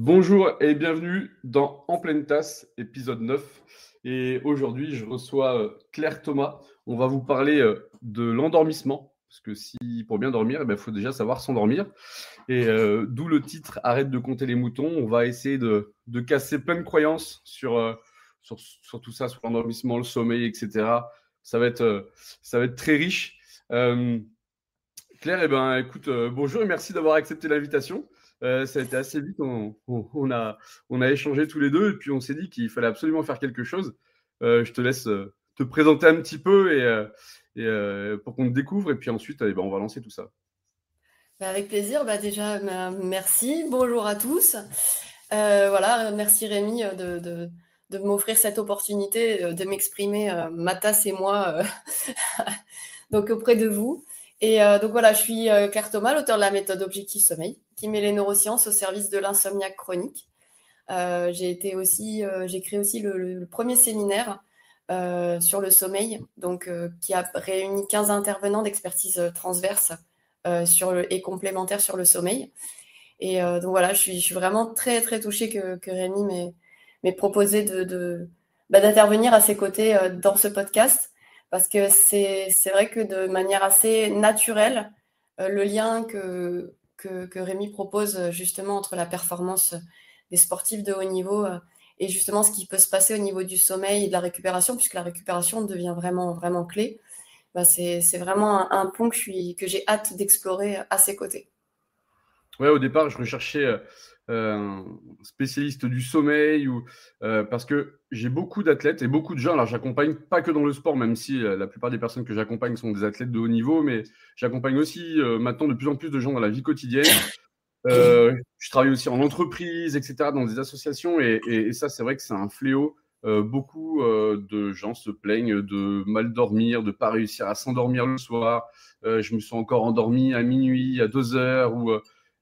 Bonjour et bienvenue dans En pleine tasse, épisode 9. Et aujourd'hui, je reçois Claire Thomas. On va vous parler de l'endormissement. Parce que pour bien dormir, il faut déjà savoir s'endormir. Et d'où le titre Arrête de compter les moutons. On va essayer de casser plein de croyances sur tout ça, sur l'endormissement, le sommeil, etc. Ça va être très riche. Euh, Claire, écoute, bonjour et merci d'avoir accepté l'invitation. Ça a été assez vite, on a échangé tous les deux et puis on s'est dit qu'il fallait absolument faire quelque chose. Je te laisse te présenter un petit peu pour qu'on te découvre et puis ensuite, on va lancer tout ça. Avec plaisir. Déjà, merci. Bonjour à tous. Voilà, merci Rémi de m'offrir cette opportunité de m'exprimer, ma tasse et moi, donc auprès de vous. Donc voilà, je suis Claire Thomas, l'auteur de la méthode Objectif Sommeil, qui met les neurosciences au service de l'insomniaque chronique. J'ai créé aussi le premier séminaire sur le sommeil, qui a réuni 15 intervenants d'expertise transverse et complémentaire sur le sommeil. Donc voilà, je suis vraiment très très touchée que Rémi m'ait proposé d'intervenir à ses côtés dans ce podcast, parce que c'est vrai que de manière assez naturelle, le lien que Rémi propose justement entre la performance des sportifs de haut niveau et justement ce qui peut se passer au niveau du sommeil et de la récupération, puisque la récupération devient vraiment vraiment clé. C'est vraiment un pont que j'ai hâte d'explorer à ses côtés. Ouais, au départ, je recherchais un spécialiste du sommeil parce que j'ai beaucoup d'athlètes et beaucoup de gens. Alors, j'accompagne pas que dans le sport, même si la plupart des personnes que j'accompagne sont des athlètes de haut niveau, mais j'accompagne aussi maintenant de plus en plus de gens dans la vie quotidienne. Je travaille aussi en entreprise, etc., dans des associations, et ça, c'est vrai que c'est un fléau. Beaucoup de gens se plaignent de mal dormir, de pas réussir à s'endormir le soir. Je me suis encore endormi à minuit, à 2 heures,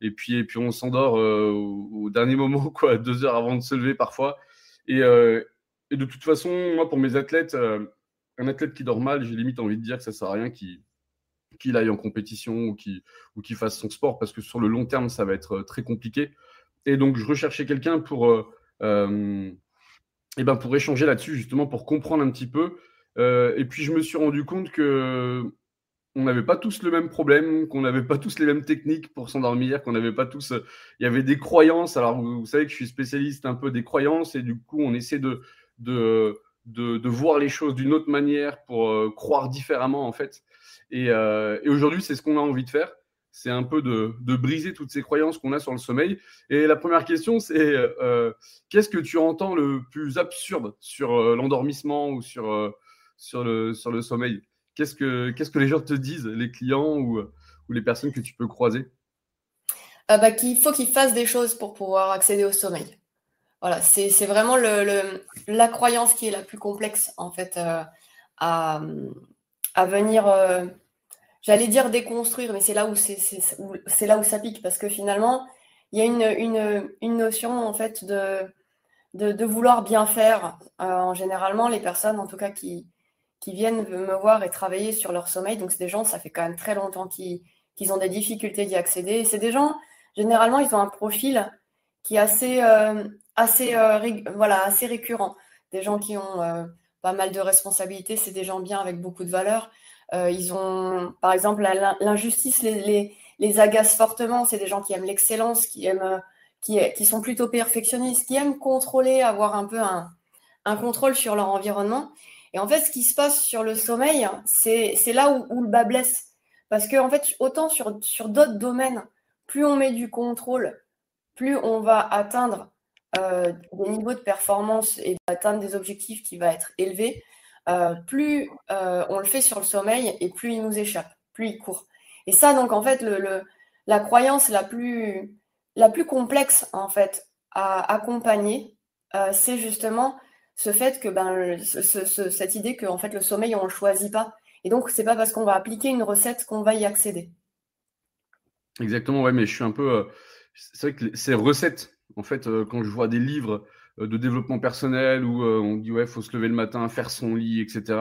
et puis on s'endort au dernier moment, quoi, à 2 heures avant de se lever parfois. Et de toute façon, moi, pour mes athlètes, un athlète qui dort mal, j'ai limite envie de dire que ça sert à rien qu'il aille en compétition ou qu'il fasse son sport, parce que sur le long terme, ça va être très compliqué. Et donc, je recherchais quelqu'un pour échanger là-dessus, justement, pour comprendre un petit peu. Et puis, je me suis rendu compte que on n'avait pas tous le même problème, qu'on n'avait pas tous les mêmes techniques pour s'endormir, qu'on n'avait pas tous. Il y avait des croyances. Alors, vous savez que je suis spécialiste un peu des croyances, et du coup, on essaie de voir les choses d'une autre manière pour croire différemment, en fait. Et aujourd'hui, c'est ce qu'on a envie de faire. C'est un peu de briser toutes ces croyances qu'on a sur le sommeil. Et la première question, c'est qu'est-ce que tu entends le plus absurde sur l'endormissement ou sur le sommeil? Qu'est-ce que les gens te disent, les clients ou les personnes que tu peux croiser? Qu'il faut qu'ils fassent des choses pour pouvoir accéder au sommeil. Voilà, c'est vraiment la croyance qui est la plus complexe, en fait, à, à venir, j'allais dire déconstruire, mais c'est là où ça pique, parce que finalement, il y a une notion, en fait, de vouloir bien faire. Généralement, les personnes, en tout cas, qui viennent me voir et travailler sur leur sommeil, donc c'est des gens, ça fait quand même très longtemps qu'ils ont des difficultés d'y accéder. Et c'est des gens, généralement, ils ont un profil qui est assez récurrent. Des gens qui ont pas mal de responsabilités, c'est des gens bien avec beaucoup de valeurs. Ils ont, par exemple, l'injustice les agace fortement. C'est des gens qui aiment l'excellence, qui sont plutôt perfectionnistes, qui aiment contrôler, avoir un peu un contrôle sur leur environnement. Et en fait, ce qui se passe sur le sommeil, c'est là où le bas blesse. Parce que, en fait, autant sur d'autres domaines, plus on met du contrôle, plus on va atteindre des niveaux de performance et atteindre des objectifs qui vont être élevés, plus on le fait sur le sommeil et plus il nous échappe, plus il court. Et ça, donc, en fait, la croyance la plus complexe, en fait, à accompagner, c'est justement ce fait que cette idée que en fait le sommeil on le choisit pas, et donc c'est pas parce qu'on va appliquer une recette qu'on va y accéder. Exactement, ouais, mais je suis un peu. C'est vrai que ces recettes, en fait, quand je vois des livres de développement personnel où on dit, ouais, faut se lever le matin, faire son lit, etc.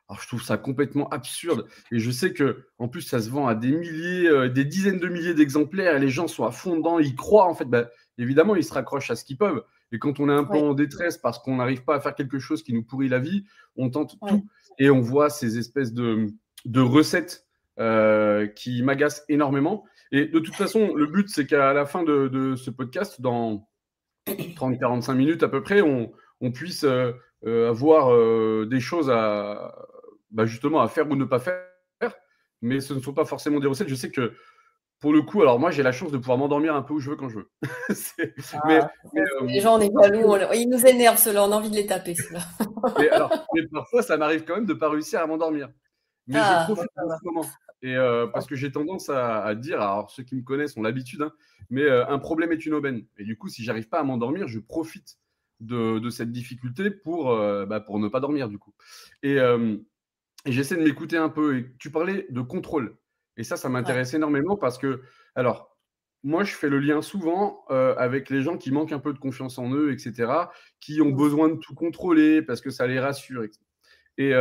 Alors, je trouve ça complètement absurde. Et je sais que, en plus, ça se vend à des milliers, des dizaines de milliers d'exemplaires et les gens sont à fond dedans, ils croient, en fait. Bah, évidemment, ils se raccrochent à ce qu'ils peuvent. Et quand on est un peu Oui. en détresse parce qu'on n'arrive pas à faire quelque chose qui nous pourrit la vie, on tente Oui. tout. Et on voit ces espèces de recettes qui m'agacent énormément. Et de toute façon, le but, c'est qu'à la fin de ce podcast, dans 30-45 minutes à peu près, on puisse avoir des choses justement à faire ou ne pas faire. Mais ce ne sont pas forcément des recettes. Je sais que pour le coup, alors moi, j'ai la chance de pouvoir m'endormir un peu où je veux quand je veux. mais, les gens, on est jaloux, ils nous énervent, ceux-là, on a envie de les taper, ceux-là. mais parfois, ça m'arrive quand même de ne pas réussir à m'endormir. Mais je profite de ce moment. Et parce que j'ai tendance à dire, alors ceux qui me connaissent ont l'habitude, hein, mais un problème est une aubaine. Et du coup, si j'arrive pas à m'endormir, je profite de cette difficulté pour ne pas dormir du coup. Et j'essaie de m'écouter un peu. Et tu parlais de contrôle. Et ça m'intéresse énormément parce que, alors, moi, je fais le lien souvent avec les gens qui manquent un peu de confiance en eux, etc., qui ont besoin de tout contrôler parce que ça les rassure. Et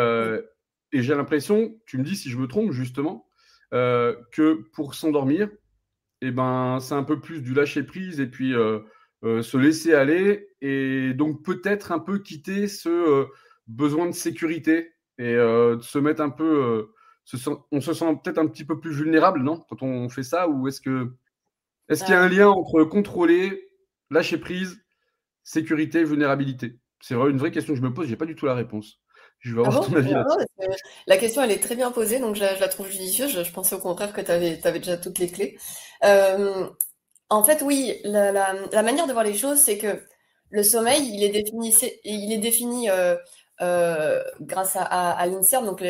j'ai l'impression, tu me dis si je me trompe justement, que pour s'endormir, eh ben, c'est un peu plus du lâcher prise et puis se laisser aller et donc peut-être un peu quitter ce besoin de sécurité et de se mettre un peu. On se sent peut-être un petit peu plus vulnérable, non, quand on fait ça, ou est-ce qu'il y a un lien entre contrôler, lâcher prise, sécurité, vulnérabilité? C'est vraiment une vraie question que je me pose, j'ai pas du tout la réponse. Je vais avoir ton avis là-dessus. La question, elle est très bien posée, donc je la trouve judicieuse. Je pensais au contraire que tu avais déjà toutes les clés. En fait, oui, la manière de voir les choses, c'est que le sommeil, il est défini grâce à l'INSERM, donc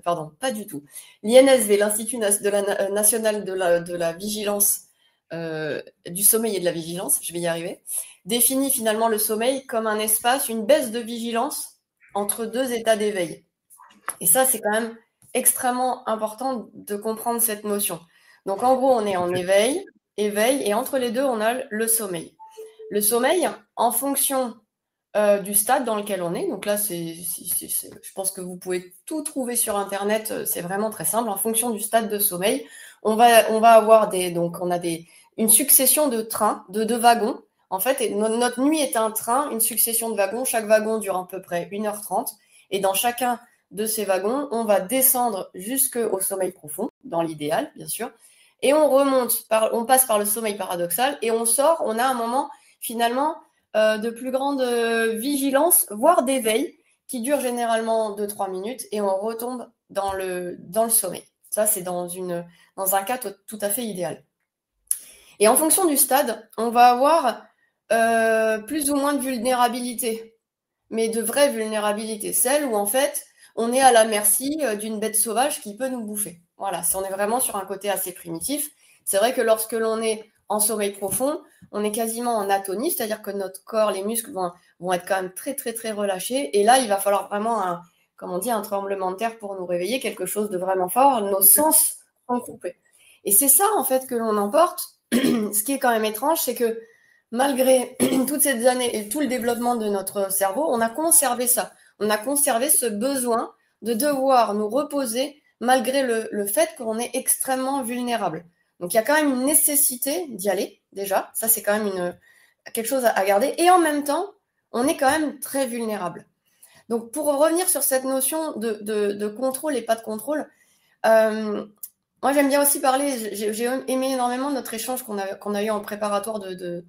pardon, pas du tout. L'INSV, l'Institut national de la vigilance du sommeil et de la vigilance, je vais y arriver, définit finalement le sommeil comme un espace, une baisse de vigilance entre deux états d'éveil. Et ça, c'est quand même extrêmement important de comprendre cette notion. Donc, en gros, on est en éveil, et entre les deux, on a le sommeil. Le sommeil, en fonction du stade dans lequel on est, donc là, je pense que vous pouvez tout trouver sur Internet, c'est vraiment très simple. En fonction du stade de sommeil, on va avoir une succession de trains, de wagons. En fait, et notre nuit est un train, une succession de wagons. Chaque wagon dure à peu près 1h30. Et dans chacun de ces wagons, on va descendre jusqu'au sommeil profond, dans l'idéal, bien sûr. Et on passe par le sommeil paradoxal et on sort, on a un moment, finalement, de plus grande vigilance, voire d'éveil, qui dure généralement 2-3 minutes et on retombe dans le sommeil. Ça, c'est dans un cas tout à fait idéal. Et en fonction du stade, on va avoir plus ou moins de vulnérabilité, mais de vraie vulnérabilité, celle où en fait on est à la merci d'une bête sauvage qui peut nous bouffer. Voilà, si on est vraiment sur un côté assez primitif, c'est vrai que lorsque l'on est en sommeil profond, on est quasiment en atonie, c'est-à-dire que notre corps, les muscles vont être quand même très très très relâchés, et là il va falloir vraiment un tremblement de terre pour nous réveiller, quelque chose de vraiment fort, nos sens sont coupés. Et c'est ça en fait que l'on emporte. Ce qui est quand même étrange, c'est que malgré toutes ces années et tout le développement de notre cerveau, on a conservé ça. On a conservé ce besoin de devoir nous reposer malgré le fait qu'on est extrêmement vulnérable. Donc il y a quand même une nécessité d'y aller, déjà. Ça, c'est quand même quelque chose à garder. Et en même temps, on est quand même très vulnérable. Donc pour revenir sur cette notion de contrôle et pas de contrôle, moi, j'aime bien aussi parler, j'ai aimé énormément notre échange qu'on a eu en préparatoire de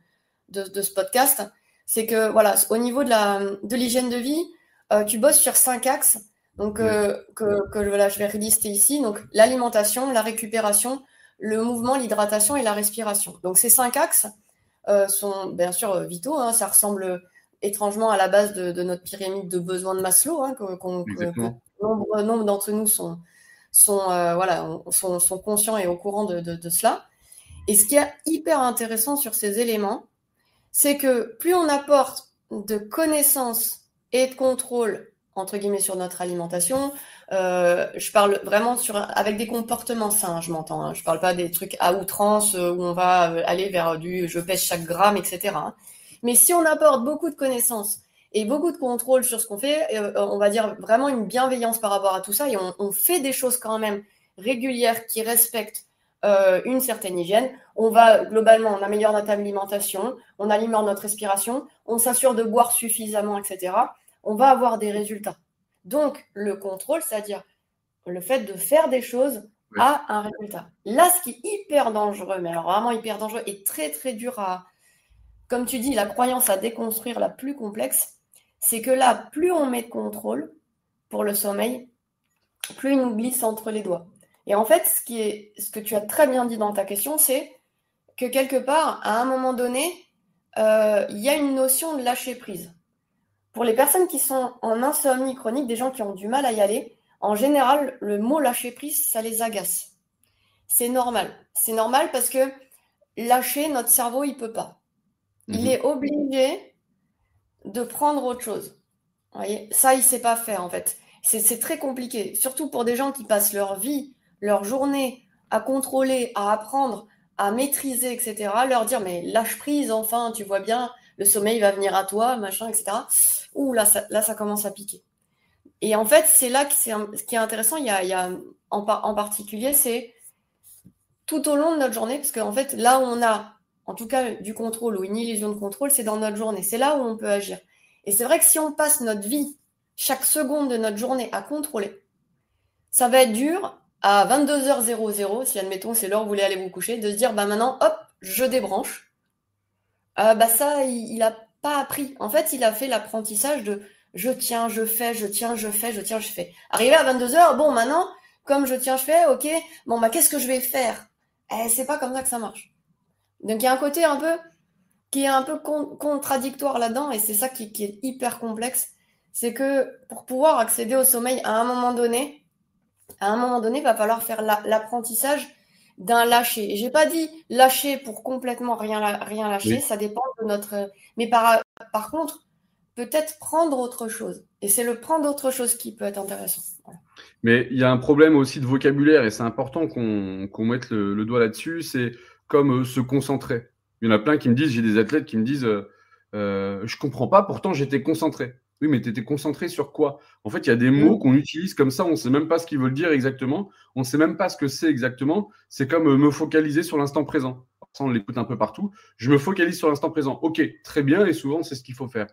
ce podcast. C'est que, voilà, au niveau de l'hygiène de vie, tu bosses sur 5 axes. Donc, voilà, je vais relister ici. Donc, l'alimentation, la récupération, le mouvement, l'hydratation et la respiration. Donc, ces 5 axes sont bien sûr vitaux. Hein, ça ressemble étrangement à la base de notre pyramide de besoins de Maslow, hein, que nombre d'entre nous sont conscients et au courant de cela. Et ce qui est hyper intéressant sur ces éléments, c'est que plus on apporte de connaissances et de contrôle, entre guillemets, sur notre alimentation, je parle vraiment avec des comportements sains, je m'entends, hein, je parle pas des trucs à outrance où on va aller vers du je pèse chaque gramme, etc. Hein. Mais si on apporte beaucoup de connaissances et beaucoup de contrôle sur ce qu'on fait, on va dire vraiment une bienveillance par rapport à tout ça, et on fait des choses quand même régulières qui respectent une certaine hygiène. Globalement, on améliore notre alimentation, on améliore notre respiration, on s'assure de boire suffisamment, etc. On va avoir des résultats. Donc, le contrôle, c'est-à-dire le fait de faire des choses a un résultat. Là, ce qui est hyper dangereux, mais alors vraiment hyper dangereux et très, très dur comme tu dis, la croyance à déconstruire la plus complexe, c'est que là, plus on met de contrôle pour le sommeil, plus il nous glisse entre les doigts. Et en fait, ce que tu as très bien dit dans ta question, c'est que quelque part, à un moment donné, il y a une notion de lâcher prise. Pour les personnes qui sont en insomnie chronique, des gens qui ont du mal à y aller, en général, le mot lâcher prise, ça les agace. C'est normal. C'est normal parce que lâcher, notre cerveau, il ne peut pas. Il est obligé de prendre autre chose. Vous voyez, ça, il ne sait pas faire en fait. C'est très compliqué, surtout pour des gens qui passent leur vie, leur journée à contrôler, à apprendre, à maîtriser, etc. Leur dire, mais lâche prise, enfin, tu vois bien, le sommeil va venir à toi, machin, etc. Ouh, là, ça commence à piquer. Et en fait, c'est là que ce qui est intéressant, il y a en particulier, c'est tout au long de notre journée, parce qu'en fait, là où on a, en tout cas, du contrôle ou une illusion de contrôle, c'est dans notre journée. C'est là où on peut agir. Et c'est vrai que si on passe notre vie, chaque seconde de notre journée à contrôler, ça va être dur à 22h00, si admettons c'est l'heure où vous voulez aller vous coucher, de se dire, bah maintenant, hop, je débranche. Bah ça, il n'a pas appris. En fait, il a fait l'apprentissage de je tiens, je fais, je tiens, je fais, je tiens, je fais. Arrivé à 22h, bon, maintenant, comme je tiens, je fais, ok, bon, bah qu'est-ce que je vais faire? C'est pas comme ça que ça marche. Donc il y a un côté un peu qui est un peu contradictoire là-dedans, et c'est ça qui est hyper complexe. C'est que pour pouvoir accéder au sommeil à un moment donné, il va falloir faire l'apprentissage d'un lâcher. Et j'ai pas dit lâcher pour complètement rien lâcher, ça dépend de notre. Mais par contre, peut-être prendre autre chose. Et c'est le prendre autre chose qui peut être intéressant. Voilà. Mais il y a un problème aussi de vocabulaire, et c'est important qu'on mette le doigt là-dessus, c'est comme se concentrer. Il y en a plein qui me disent, j'ai des athlètes qui me disent, je comprends pas, pourtant j'étais concentré. Oui, mais tu étais concentré sur quoi? En fait, il y a des mots qu'on utilise comme ça, on ne sait même pas ce qu'ils veulent dire exactement, on ne sait même pas ce que c'est exactement. C'est comme me focaliser sur l'instant présent. Ça, on l'écoute un peu partout. Je me focalise sur l'instant présent. Ok, très bien, et souvent, c'est ce qu'il faut faire.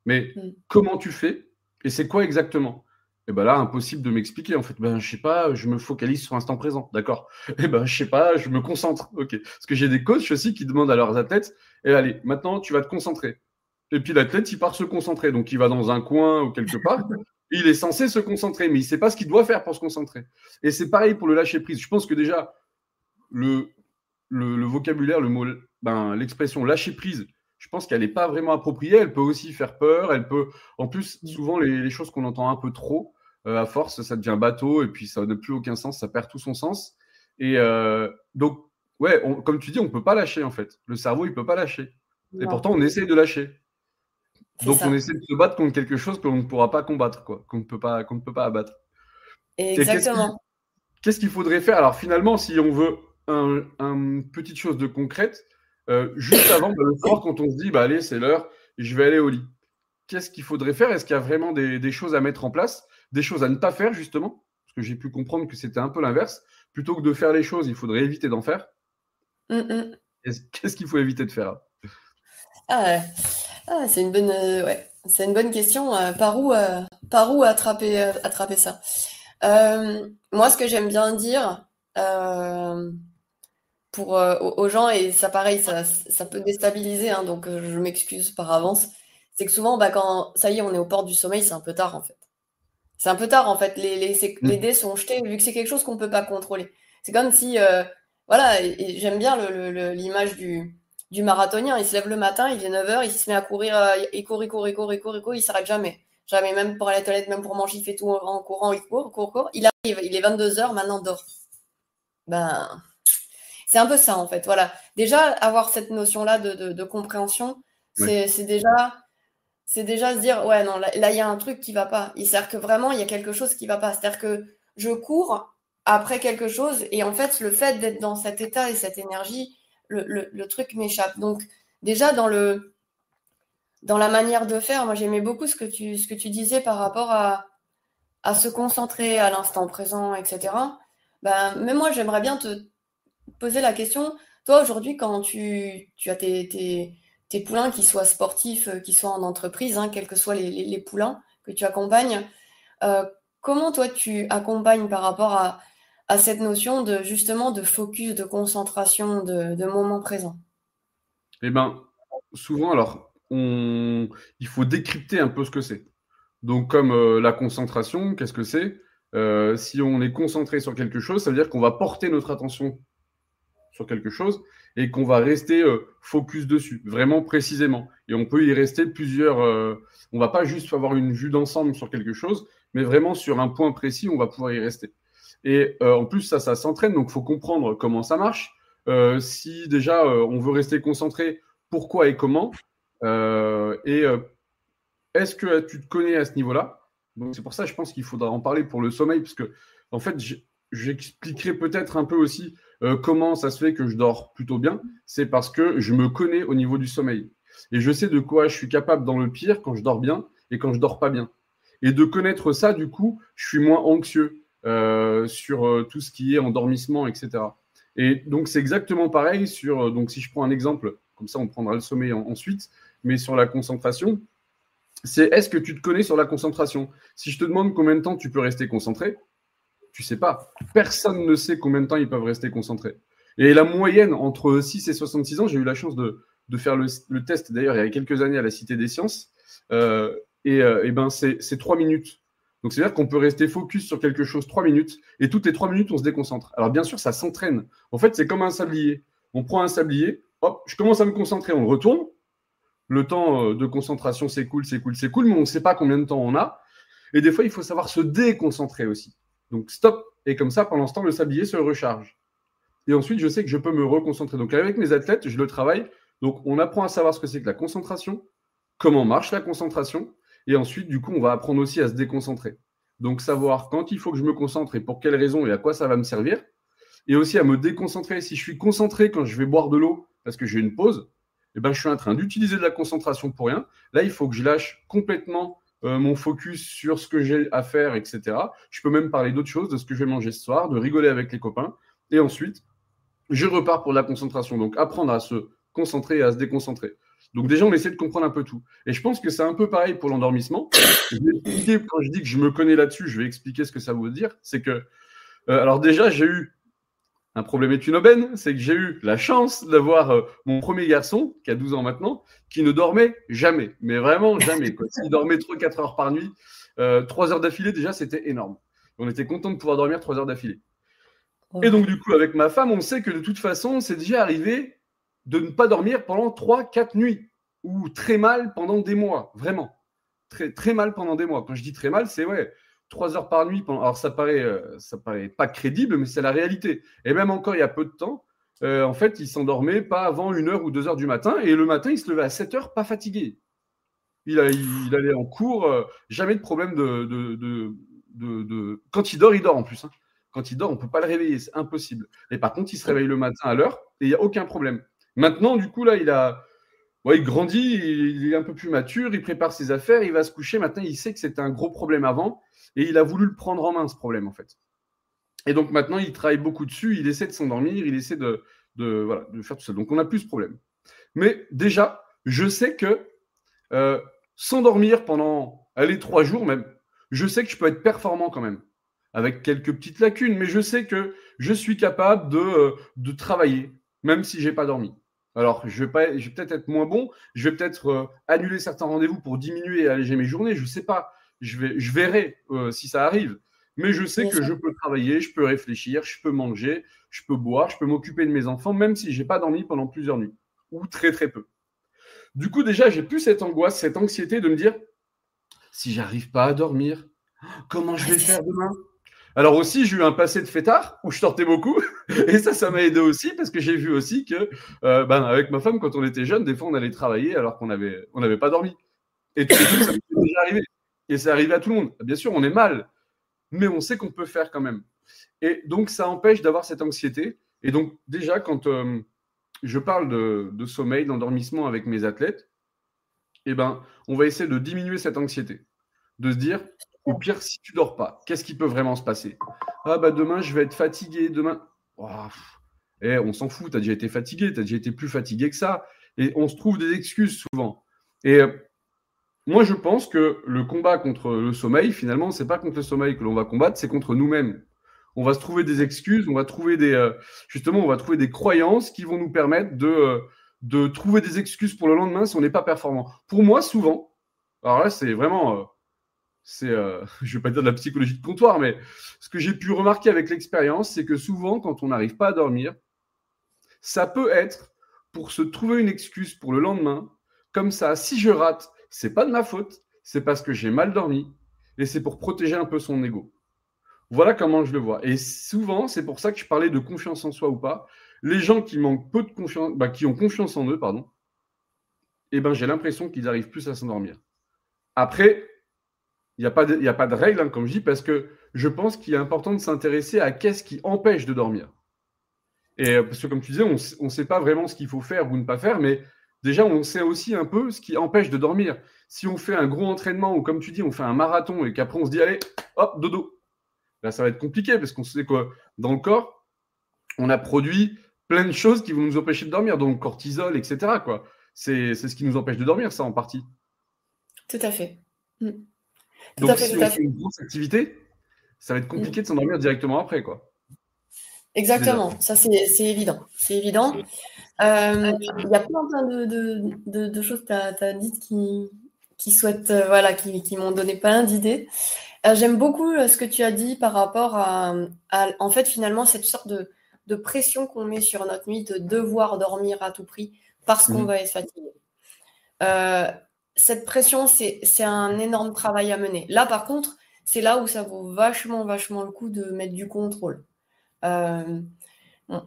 Mais comment tu fais et c'est quoi exactement? Et ben là, impossible de m'expliquer. En fait, je sais pas, je me focalise sur l'instant présent. D'accord. Et je sais pas, je me concentre. Ok. Parce que j'ai des coachs aussi qui demandent à leurs athlètes, allez, maintenant, tu vas te concentrer. Et puis l'athlète, il part se concentrer. Donc, il va dans un coin ou quelque part. Il est censé se concentrer, mais il ne sait pas ce qu'il doit faire pour se concentrer. Et c'est pareil pour le lâcher prise. Je pense que déjà, le vocabulaire, le mot, l'expression lâcher prise, je pense qu'elle n'est pas vraiment appropriée. Elle peut aussi faire peur. Elle peut, en plus, souvent les choses qu'on entend un peu trop, à force, ça devient bateau et puis ça n'a plus aucun sens. Ça perd tout son sens. Et donc, ouais, comme tu dis, on ne peut pas lâcher en fait. Le cerveau, il ne peut pas lâcher. Non. Et pourtant, on essaye de lâcher. Donc, on essaie de se battre contre quelque chose qu'on ne pourra pas combattre, quoi, qu'on ne peut pas abattre. Exactement. Qu'est-ce qu'il faudrait faire? Alors, finalement, si on veut une petite chose de concrète, juste avant le soir, quand on se dit, allez, c'est l'heure, je vais aller au lit. Qu'est-ce qu'il faudrait faire? Est-ce qu'il y a vraiment des choses à mettre en place, des choses à ne pas faire, justement? Parce que j'ai pu comprendre que c'était un peu l'inverse. Plutôt que de faire les choses, il faudrait éviter d'en faire. Qu'est-ce qu'il faut éviter de faire? C'est une bonne question. Par où attraper ça? Moi, ce que j'aime bien dire aux gens, et ça pareil, ça peut déstabiliser, hein, donc je m'excuse par avance, c'est que souvent, quand ça y est, on est aux portes du sommeil, c'est un peu tard en fait. C'est un peu tard en fait. Les dés sont jetés vu que c'est quelque chose qu'on ne peut pas contrôler. C'est comme si, voilà, et j'aime bien l'image du marathonien. Il se lève le matin, il est 9h, il se met à courir, il court, il s'arrête jamais. Jamais, même pour aller à la toilette, même pour manger, il fait tout en courant, il court. Il arrive, il est 22h, maintenant dort. C'est un peu ça en fait. Voilà. Déjà, avoir cette notion-là de compréhension, c'est déjà se dire, ouais, non, là, il y a un truc qui va pas. C'est-à-dire que vraiment, il y a quelque chose qui va pas. C'est-à-dire que je cours après quelque chose et en fait, le fait d'être dans cet état et cette énergie, le truc m'échappe. Donc, déjà, dans le dans la manière de faire. Moi, j'aimais beaucoup ce que tu disais par rapport à se concentrer à l'instant présent, etc. Ben, mais moi, j'aimerais bien te poser la question. Toi, aujourd'hui, quand tu as tes poulains, qui soient sportifs, qui soient en entreprise, hein, quels que soient les poulains que tu accompagnes, euh, comment toi, tu accompagnes par rapport à cette notion de justement de focus, de concentration, de moment présent? Eh ben, souvent, alors, il faut décrypter un peu ce que c'est. Donc, comme la concentration, qu'est-ce que c'est? Si on est concentré sur quelque chose, ça veut dire qu'on va porter notre attention sur quelque chose et qu'on va rester focus dessus, vraiment précisément. Et on peut y rester plusieurs. On va pas juste avoir une vue d'ensemble sur quelque chose, mais vraiment sur un point précis, on va pouvoir y rester. Et en plus, ça s'entraîne, donc il faut comprendre comment ça marche. Si déjà on veut rester concentré, pourquoi et comment. Et est-ce que tu te connais à ce niveau-là? Donc c'est pour ça, je pense qu'il faudra en parler pour le sommeil, parce que en fait, j'expliquerai peut-être un peu aussi comment ça se fait que je dors plutôt bien. C'est parce que je me connais au niveau du sommeil. Et je sais de quoi je suis capable dans le pire quand je dors bien et quand je dors pas bien. Et de connaître ça, du coup, je suis moins anxieux sur tout ce qui est endormissement, etc. Et donc c'est exactement pareil sur, donc si je prends un exemple, comme ça on prendra le sommeil ensuite, mais sur la concentration, c'est est-ce que tu te connais sur la concentration? Si je te demande combien de temps tu peux rester concentré, tu sais pas. Personne ne sait combien de temps ils peuvent rester concentrés. Et la moyenne entre 6 et 66 ans, j'ai eu la chance de faire le test d'ailleurs il y a quelques années à la Cité des Sciences, et ben c'est 3 minutes. Donc c'est-à-dire qu'on peut rester focus sur quelque chose 3 minutes, et toutes les 3 minutes, on se déconcentre. Alors bien sûr, ça s'entraîne. En fait, c'est comme un sablier. On prend un sablier, hop, je commence à me concentrer, on le retourne, le temps de concentration s'écoule, mais on ne sait pas combien de temps on a. Et des fois, il faut savoir se déconcentrer aussi. Donc, stop. Et comme ça, pendant ce temps, le sablier se recharge. Et ensuite, je sais que je peux me reconcentrer. Donc, avec mes athlètes, je le travaille. Donc, on apprend à savoir ce que c'est que la concentration, comment marche la concentration. Et ensuite, du coup, on va apprendre aussi à se déconcentrer. Donc, savoir quand il faut que je me concentre et pour quelles raisons et à quoi ça va me servir. Et aussi à me déconcentrer. Si je suis concentré quand je vais boire de l'eau parce que j'ai une pause, eh ben, je suis en train d'utiliser de la concentration pour rien. Là, il faut que je lâche complètement mon focus sur ce que j'ai à faire, etc. Je peux même parler d'autres choses, de ce que je vais manger ce soir, de rigoler avec les copains. Et ensuite, je repars pour la concentration. Donc, apprendre à se concentrer et à se déconcentrer. Donc, déjà, on essaie de comprendre un peu tout. Et je pense que c'est un peu pareil pour l'endormissement. Quand je dis que je me connais là-dessus, je vais expliquer ce que ça veut dire. C'est que, alors déjà, j'ai eu un problème est une aubaine, c'est que j'ai eu la chance d'avoir mon premier garçon, qui a 12 ans maintenant, qui ne dormait jamais, mais vraiment jamais. S'il dormait 3-4 heures par nuit, 3 heures d'affilée, déjà, c'était énorme. On était content de pouvoir dormir 3 heures d'affilée. Ouais. Et donc, du coup, avec ma femme, on sait que de toute façon, c'est déjà arrivé de ne pas dormir pendant 3-4 nuits, ou très mal pendant des mois, vraiment. Très, très mal pendant des mois. Quand je dis très mal, c'est 3 heures par nuit. Alors, ça paraît pas crédible, mais c'est la réalité. Et même encore il y a peu de temps, en fait, il s'endormait pas avant 1h ou 2h du matin. Et le matin, il se levait à 7h, pas fatigué. Il allait en cours, jamais de problème de... Quand il dort en plus. Hein. Quand il dort, on ne peut pas le réveiller, c'est impossible. Et par contre, il se réveille le matin à l'heure et il n'y a aucun problème. Maintenant, du coup, là, il grandit, il est un peu plus mature, il prépare ses affaires, il va se coucher. Maintenant, il sait que c'était un gros problème avant et il a voulu le prendre en main, ce problème, en fait. Et donc, maintenant, il travaille beaucoup dessus, il essaie de s'endormir, il essaie de faire tout ça. Donc, on n'a plus ce problème. Mais déjà, je sais que s'endormir pendant, 3 jours même, je sais que je peux être performant quand même, avec quelques petites lacunes, mais je sais que je suis capable de travailler, même si je n'ai pas dormi. Alors, je vais peut-être être moins bon, je vais peut-être annuler certains rendez-vous pour diminuer et alléger mes journées, je ne sais pas. Je verrai si ça arrive. Mais je sais que je peux travailler, je peux réfléchir, je peux manger, je peux boire, je peux m'occuper de mes enfants, même si je n'ai pas dormi pendant plusieurs nuits, ou très très peu. Du coup, déjà, j'ai plus cette angoisse, cette anxiété de me dire, si j'arrive pas à dormir, comment je vais faire demain? Alors aussi, j'ai eu un passé de fêtard où je sortais beaucoup et ça m'a aidé aussi parce que j'ai vu aussi que, avec ma femme, quand on était jeune, des fois, on allait travailler alors qu'on n'avait pas dormi. Et tout ça m'est déjà arrivé. Et c'est arrivé à tout le monde. Bien sûr, on est mal, mais on sait qu'on peut faire quand même. Et donc, ça empêche d'avoir cette anxiété. Et donc, déjà, quand je parle de sommeil, d'endormissement avec mes athlètes, eh ben, on va essayer de diminuer cette anxiété. De se dire, au pire, si tu dors pas, qu'est-ce qui peut vraiment se passer? Ah bah demain, je vais être fatigué, demain. Oh, on s'en fout, tu as déjà été fatigué, tu as déjà été plus fatigué que ça. Et on se trouve des excuses souvent. Et moi, je pense que le combat contre le sommeil, finalement, c'est pas contre le sommeil que l'on va combattre, c'est contre nous-mêmes. On va se trouver des excuses, on va trouver justement, on va trouver des croyances qui vont nous permettre de trouver des excuses pour le lendemain si on n'est pas performant. Pour moi, souvent, alors là, c'est vraiment, je vais pas dire de la psychologie de comptoir, mais ce que j'ai pu remarquer avec l'expérience, c'est que souvent, quand on n'arrive pas à dormir, ça peut être pour se trouver une excuse pour le lendemain. Comme ça, si je rate, c'est pas de ma faute, c'est parce que j'ai mal dormi et c'est pour protéger un peu son ego. Voilà comment je le vois. Et souvent, c'est pour ça que je parlais de confiance en soi ou pas. Les gens qui manquent peu de confiance, qui ont confiance en eux, pardon, eh ben, j'ai l'impression qu'ils arrivent plus à s'endormir. Après, il n'y a pas de règle, hein, comme je dis, parce que je pense qu'il est important de s'intéresser à qu'est-ce qui empêche de dormir. Et parce que comme tu disais, on ne sait pas vraiment ce qu'il faut faire ou ne pas faire, mais déjà, on sait aussi un peu ce qui empêche de dormir. Si on fait un gros entraînement ou comme tu dis, on fait un marathon et qu'après on se dit, allez, hop, dodo. Là, ça va être compliqué parce qu'on sait que dans le corps, on a produit plein de choses qui vont nous empêcher de dormir, donc cortisol, etc. Quoi. C'est ce qui nous empêche de dormir, ça, en partie. Tout à fait. Donc, si on fait une grosse activité, ça va être compliqué de s'endormir directement après, quoi. Exactement, ça c'est évident. C'est évident. Il y a plein de choses que tu as dites qui souhaitent, voilà, qui m'ont donné plein d'idées. J'aime beaucoup ce que tu as dit par rapport à en fait, finalement, cette sorte de pression qu'on met sur notre nuit de devoir dormir à tout prix parce qu'on va être fatigué. Cette pression, c'est un énorme travail à mener. Là, par contre, c'est là où ça vaut vachement le coup de mettre du contrôle.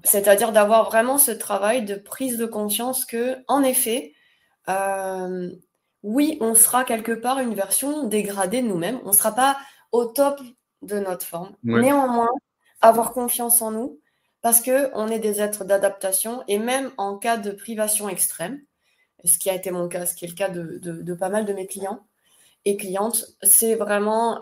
C'est-à-dire d'avoir vraiment ce travail de prise de conscience que, en effet, oui, on sera quelque part une version dégradée de nous-mêmes. On ne sera pas au top de notre forme. Ouais. Néanmoins, avoir confiance en nous parce qu'on est des êtres d'adaptation et même en cas de privation extrême, ce qui a été mon cas, ce qui est le cas de pas mal de mes clients et clientes, c'est vraiment...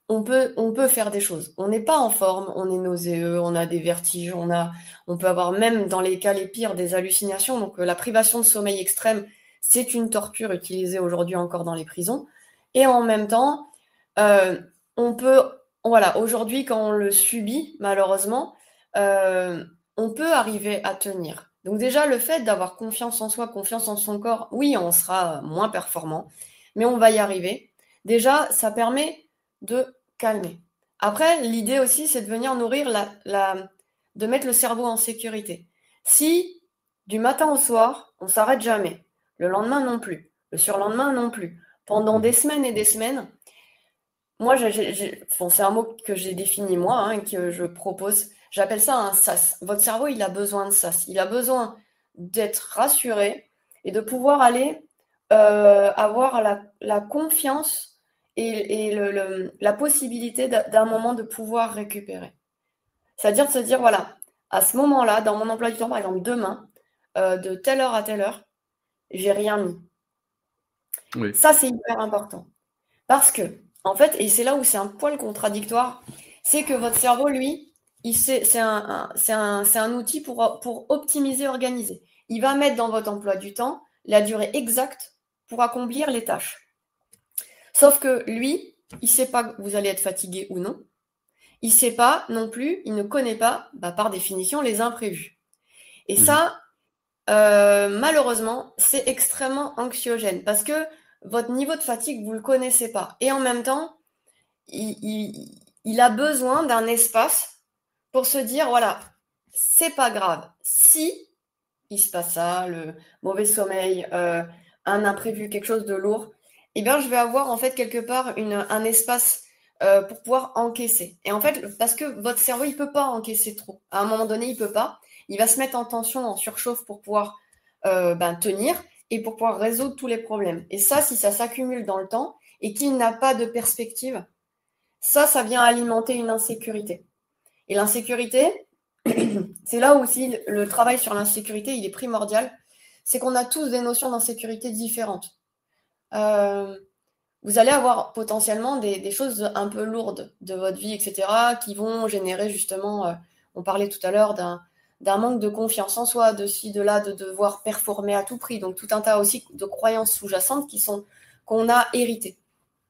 on peut faire des choses. On n'est pas en forme, on est nauséeux, on a des vertiges, on peut avoir même dans les cas les pires des hallucinations. Donc la privation de sommeil extrême, c'est une torture utilisée aujourd'hui encore dans les prisons. Et en même temps, on peut, voilà, aujourd'hui quand on le subit, malheureusement, on peut arriver à tenir. Donc déjà, le fait d'avoir confiance en soi, confiance en son corps, oui, on sera moins performant, mais on va y arriver. Déjà, ça permet de calmer. Après, l'idée aussi, c'est de venir nourrir de mettre le cerveau en sécurité. Si, du matin au soir, on s'arrête jamais, le lendemain non plus, le surlendemain non plus, pendant des semaines et des semaines, moi, c'est un mot que j'ai défini moi, hein, que je propose. J'appelle ça un sas. Votre cerveau, il a besoin de sas. Il a besoin d'être rassuré et de pouvoir aller avoir la confiance et la possibilité d'un moment de pouvoir récupérer. C'est-à-dire de se dire, voilà, à ce moment-là, dans mon emploi du temps, par exemple, demain, de telle heure à telle heure, j'ai rien mis. Oui. Ça, c'est hyper important. Parce que, en fait, et c'est là où c'est un poil contradictoire, c'est que votre cerveau, lui, c'est un outil pour optimiser, organiser. Il va mettre dans votre emploi du temps la durée exacte pour accomplir les tâches. Sauf que lui, il ne sait pas que vous allez être fatigué ou non. Il ne sait pas non plus, il ne connaît pas, par définition, les imprévus. Et ça, malheureusement, c'est extrêmement anxiogène parce que votre niveau de fatigue, vous ne le connaissez pas. Et en même temps, il a besoin d'un espace pour se dire, voilà, c'est pas grave. Si il se passe ça, le mauvais sommeil, un imprévu, quelque chose de lourd, eh bien, je vais avoir en fait quelque part un espace pour pouvoir encaisser. Et en fait, parce que votre cerveau, il ne peut pas encaisser trop. À un moment donné, il ne peut pas. Il va se mettre en tension, en surchauffe pour pouvoir tenir et pour pouvoir résoudre tous les problèmes. Et ça, si ça s'accumule dans le temps et qu'il n'a pas de perspective, ça vient alimenter une insécurité. Et l'insécurité, c'est là aussi le travail sur l'insécurité, il est primordial. c'est qu'on a tous des notions d'insécurité différentes. Vous allez avoir potentiellement des choses un peu lourdes de votre vie, etc., qui vont générer justement, on parlait tout à l'heure d'un manque de confiance en soi, de ci, de là, de devoir performer à tout prix. Donc, tout un tas aussi de croyances sous-jacentes qu'on a héritées.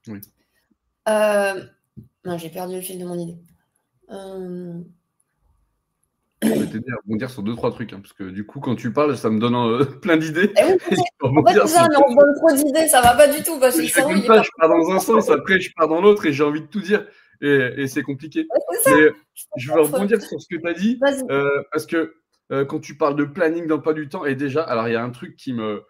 Oui. Non, j'ai perdu le fil de mon idée. Je vais t'aider à rebondir sur 2-3 trucs, hein, parce que du coup, quand tu parles, ça me donne plein d'idées. Oui, en fait, c'est ça, mais on se donne trop d'idées, ça va pas du tout, parce que le cerveau, il est pas... Je pars dans un sens, après je pars dans l'autre, et j'ai envie de tout dire, et c'est compliqué. Ouais, c'est ça. Mais je vais rebondir sur ce que tu as dit, Vas-y. parce que quand tu parles de planning d'emploi du temps, et déjà, alors il y a un truc qui me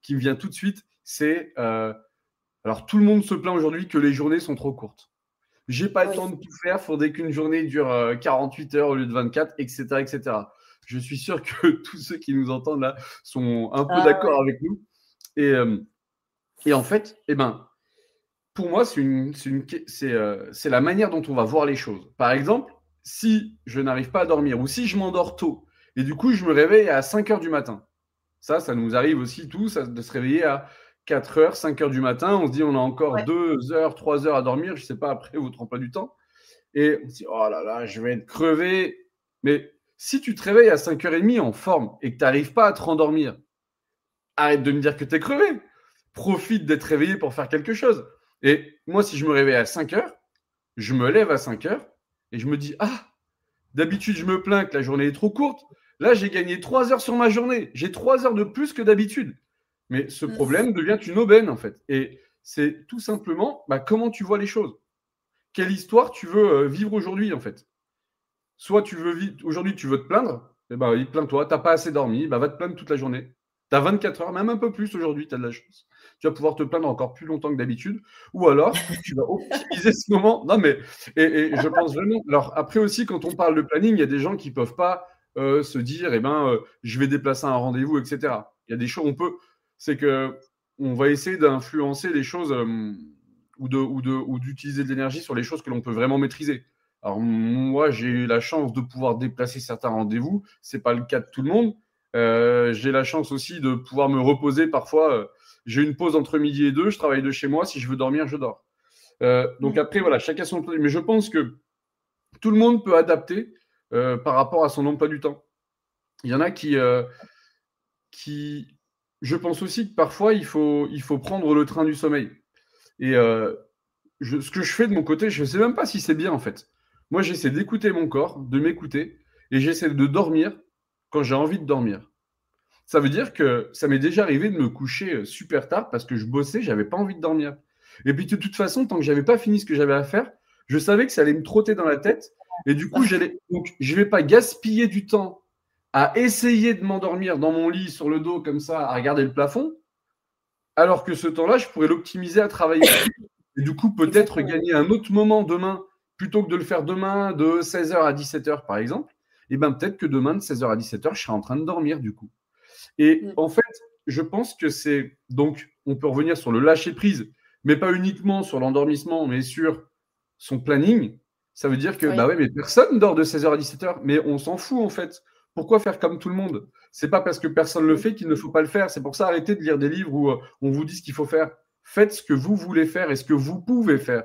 vient tout de suite, c'est, alors tout le monde se plaint aujourd'hui que les journées sont trop courtes. J'ai pas le temps de tout faire, faudrait qu'une journée dure 48 heures au lieu de 24, etc., etc. Je suis sûr que tous ceux qui nous entendent là sont un peu d'accord avec nous. Et en fait, pour moi, c'est la manière dont on va voir les choses. Par exemple, si je n'arrive pas à dormir ou si je m'endors tôt et du coup je me réveille à 5 heures du matin, ça nous arrive aussi tous de se réveiller à 4 heures, 5 heures du matin. On se dit on a encore 2 heures, 3 heures à dormir, je ne sais pas après votre emploi du temps. Et on se dit oh là là, je vais être crevé. Mais si tu te réveilles à 5h30 en forme et que tu n'arrives pas à te rendormir, arrête de me dire que tu es crevé. Profite d'être réveillé pour faire quelque chose. Et moi, si je me réveille à 5 heures, je me lève à 5 heures et je me dis ah, d'habitude, je me plains que la journée est trop courte. Là, j'ai gagné 3 heures sur ma journée. J'ai 3 heures de plus que d'habitude. Mais ce problème devient une aubaine, en fait. Et c'est tout simplement comment tu vois les choses. Quelle histoire tu veux vivre aujourd'hui, en fait. Soit tu veux vivre, aujourd'hui, tu veux te plaindre, plains-toi, tu n'as pas assez dormi, va te plaindre toute la journée. Tu as 24 heures, même un peu plus aujourd'hui, tu as de la chance. Tu vas pouvoir te plaindre encore plus longtemps que d'habitude. Ou alors, tu vas optimiser ce moment. Non, mais, et je pense vraiment. Alors, après aussi, quand on parle de planning, il y a des gens qui ne peuvent pas se dire, je vais déplacer un rendez-vous, etc. Il y a des choses, c'est que on va essayer d'influencer les choses ou d'utiliser de l'énergie sur les choses que l'on peut vraiment maîtriser. Alors, moi, j'ai eu la chance de pouvoir déplacer certains rendez-vous. Ce n'est pas le cas de tout le monde. J'ai la chance aussi de pouvoir me reposer parfois. J'ai une pause entre midi et 2, je travaille de chez moi. Si je veux dormir, je dors. Donc après, voilà, chacun son emploi. Mais je pense que tout le monde peut adapter par rapport à son emploi du temps. Il y en a qui je pense aussi que parfois, il faut prendre le train du sommeil. Et ce que je fais de mon côté, je ne sais même pas si c'est bien en fait. Moi, j'essaie d'écouter mon corps, de m'écouter, et j'essaie de dormir quand j'ai envie de dormir. Ça veut dire que ça m'est déjà arrivé de me coucher super tard parce que je bossais, j'avais pas envie de dormir. Et puis de toute façon, tant que j'avais pas fini ce que j'avais à faire, je savais que ça allait me trotter dans la tête. Et du coup, donc je vais pas gaspiller du temps à essayer de m'endormir dans mon lit sur le dos comme ça, à regarder le plafond, alors que ce temps-là, je pourrais l'optimiser à travailler. Et du coup, peut-être gagner un autre moment demain, plutôt que de le faire demain de 16h à 17h, par exemple, et peut-être que demain, de 16h à 17h, je serai en train de dormir, du coup. Et en fait, je pense que c'est... Donc, on peut revenir sur le lâcher-prise, mais pas uniquement sur l'endormissement, mais sur son planning. Ça veut dire que, mais personne dort de 16h à 17h, mais on s'en fout, en fait. Pourquoi faire comme tout le monde? C'est pas parce que personne le fait qu'il ne faut pas le faire. C'est pour ça, arrêtez de lire des livres où on vous dit ce qu'il faut faire. Faites ce que vous voulez faire et ce que vous pouvez faire.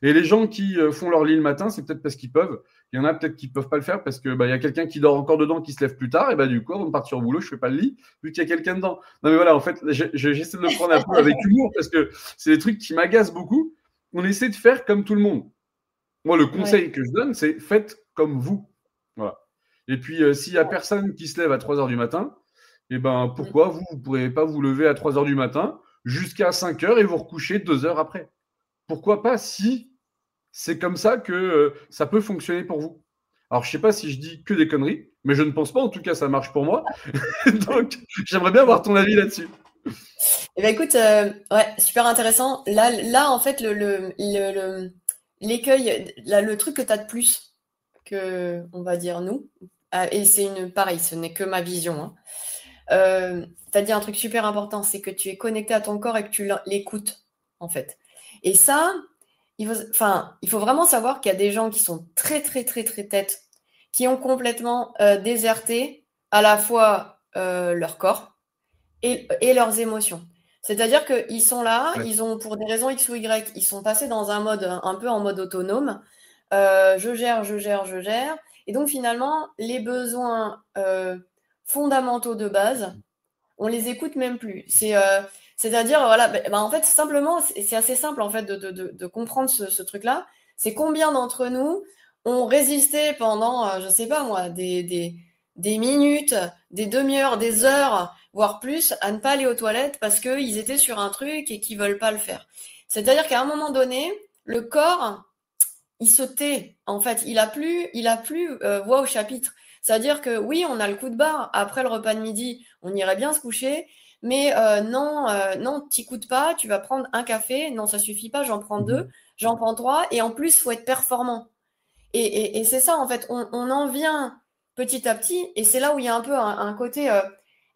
Et les gens qui font leur lit le matin, c'est peut-être parce qu'ils peuvent. Il y en a peut-être qui ne peuvent pas le faire parce qu'il y a quelqu'un qui dort encore dedans, qui se lève plus tard. Et du coup, avant de partir au boulot, je ne fais pas le lit, vu qu'il y a quelqu'un dedans. Non, mais voilà, en fait, j'essaie de le prendre un peu avec humour parce que c'est des trucs qui m'agacent beaucoup. On essaie de faire comme tout le monde. Moi, le conseil que je donne, c'est faites comme vous. Voilà. Et puis, s'il n'y a personne qui se lève à 3 heures du matin, pourquoi vous ne pourrez pas vous lever à 3 heures du matin jusqu'à 5 heures et vous recoucher 2 heures après? Pourquoi pas si c'est comme ça que ça peut fonctionner pour vous? Alors, je ne sais pas si je dis que des conneries, mais je ne pense pas. En tout cas, ça marche pour moi. Donc, j'aimerais bien avoir ton avis là-dessus. Eh bien, écoute, super intéressant. Là, en fait, l'écueil, le truc que tu as de plus que, on va dire, nous, et c'est pareil, ce n'est que ma vision. Tu as dit un truc super important, c'est que tu es connecté à ton corps et que tu l'écoutes, en fait. Et ça, il faut vraiment savoir qu'il y a des gens qui sont très, très, très, très têtes, qui ont complètement déserté à la fois leur corps et leurs émotions. C'est-à-dire qu'ils sont là, Ouais. ils ont, pour des raisons X ou Y, ils sont passés dans un mode un peu en mode autonome. Je gère, je gère, je gère. Et donc finalement, les besoins fondamentaux de base, on les écoute même plus. C'est-à-dire, voilà, en fait, simplement, c'est assez simple en fait de comprendre ce truc-là. C'est combien d'entre nous ont résisté pendant, je sais pas moi, des minutes, des demi-heures, des heures, voire plus, à ne pas aller aux toilettes parce qu'ils étaient sur un truc et qu'ils veulent pas le faire. C'est-à-dire qu'à un moment donné, le corps, il se tait. En fait, il a plus voix au chapitre. C'est-à-dire que oui, on a le coup de barre. Après le repas de midi, on irait bien se coucher. Mais non, non, t'écoutes pas, tu vas prendre un café. Non, ça suffit pas, j'en prends deux, j'en prends trois. Et en plus, faut être performant. Et c'est ça, en fait, on en vient petit à petit. Et c'est là où il y a un peu un côté,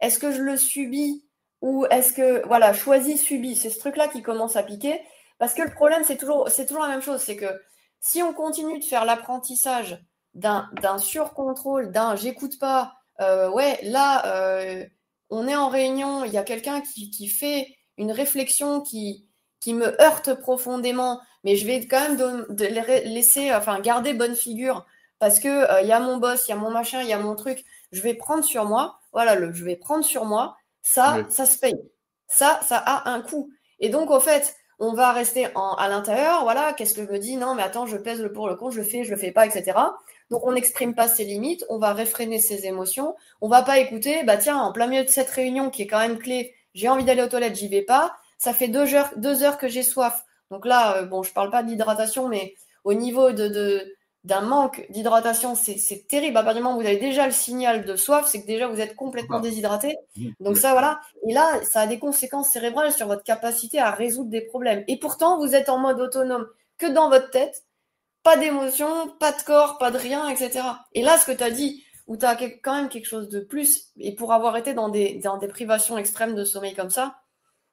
est-ce que je le subis ou est-ce que, voilà, choisi, subi. C'est ce truc-là qui commence à piquer. Parce que le problème, c'est toujours la même chose. C'est que si on continue de faire l'apprentissage d'un surcontrôle, d'un j'écoute pas, ouais, là, on est en réunion, il y a quelqu'un qui fait une réflexion qui me heurte profondément, mais je vais quand même laisser, enfin, garder bonne figure parce que il y a mon boss, il y a mon machin, il y a mon truc, je vais prendre sur moi. Voilà, je vais prendre sur moi. Ça, Ouais. ça se paye. Ça a un coût. Et donc, au fait, on va rester à l'intérieur. Voilà, qu'est-ce que je me dis? Non, mais attends, je pèse le pour le contre, je le fais pas, etc. Donc, on n'exprime pas ses limites, on va réfréner ses émotions, on va pas écouter. Bah tiens, en plein milieu de cette réunion qui est quand même clé, j'ai envie d'aller aux toilettes, j'y vais pas. Ça fait 2 heures que j'ai soif. Donc là, bon, je parle pas de l'hydratation, mais au niveau d'un manque d'hydratation, c'est terrible. À partir du moment où vous avez déjà le signal de soif, c'est que déjà vous êtes complètement déshydraté. Donc Ouais. ça, voilà. Et là, ça a des conséquences cérébrales sur votre capacité à résoudre des problèmes. Et pourtant, vous êtes en mode autonome que dans votre tête. Pas d'émotion, pas de corps, pas de rien, etc. Et là, ce que tu as dit, où tu as quand même quelque chose de plus, et pour avoir été dans des privations extrêmes de sommeil comme ça,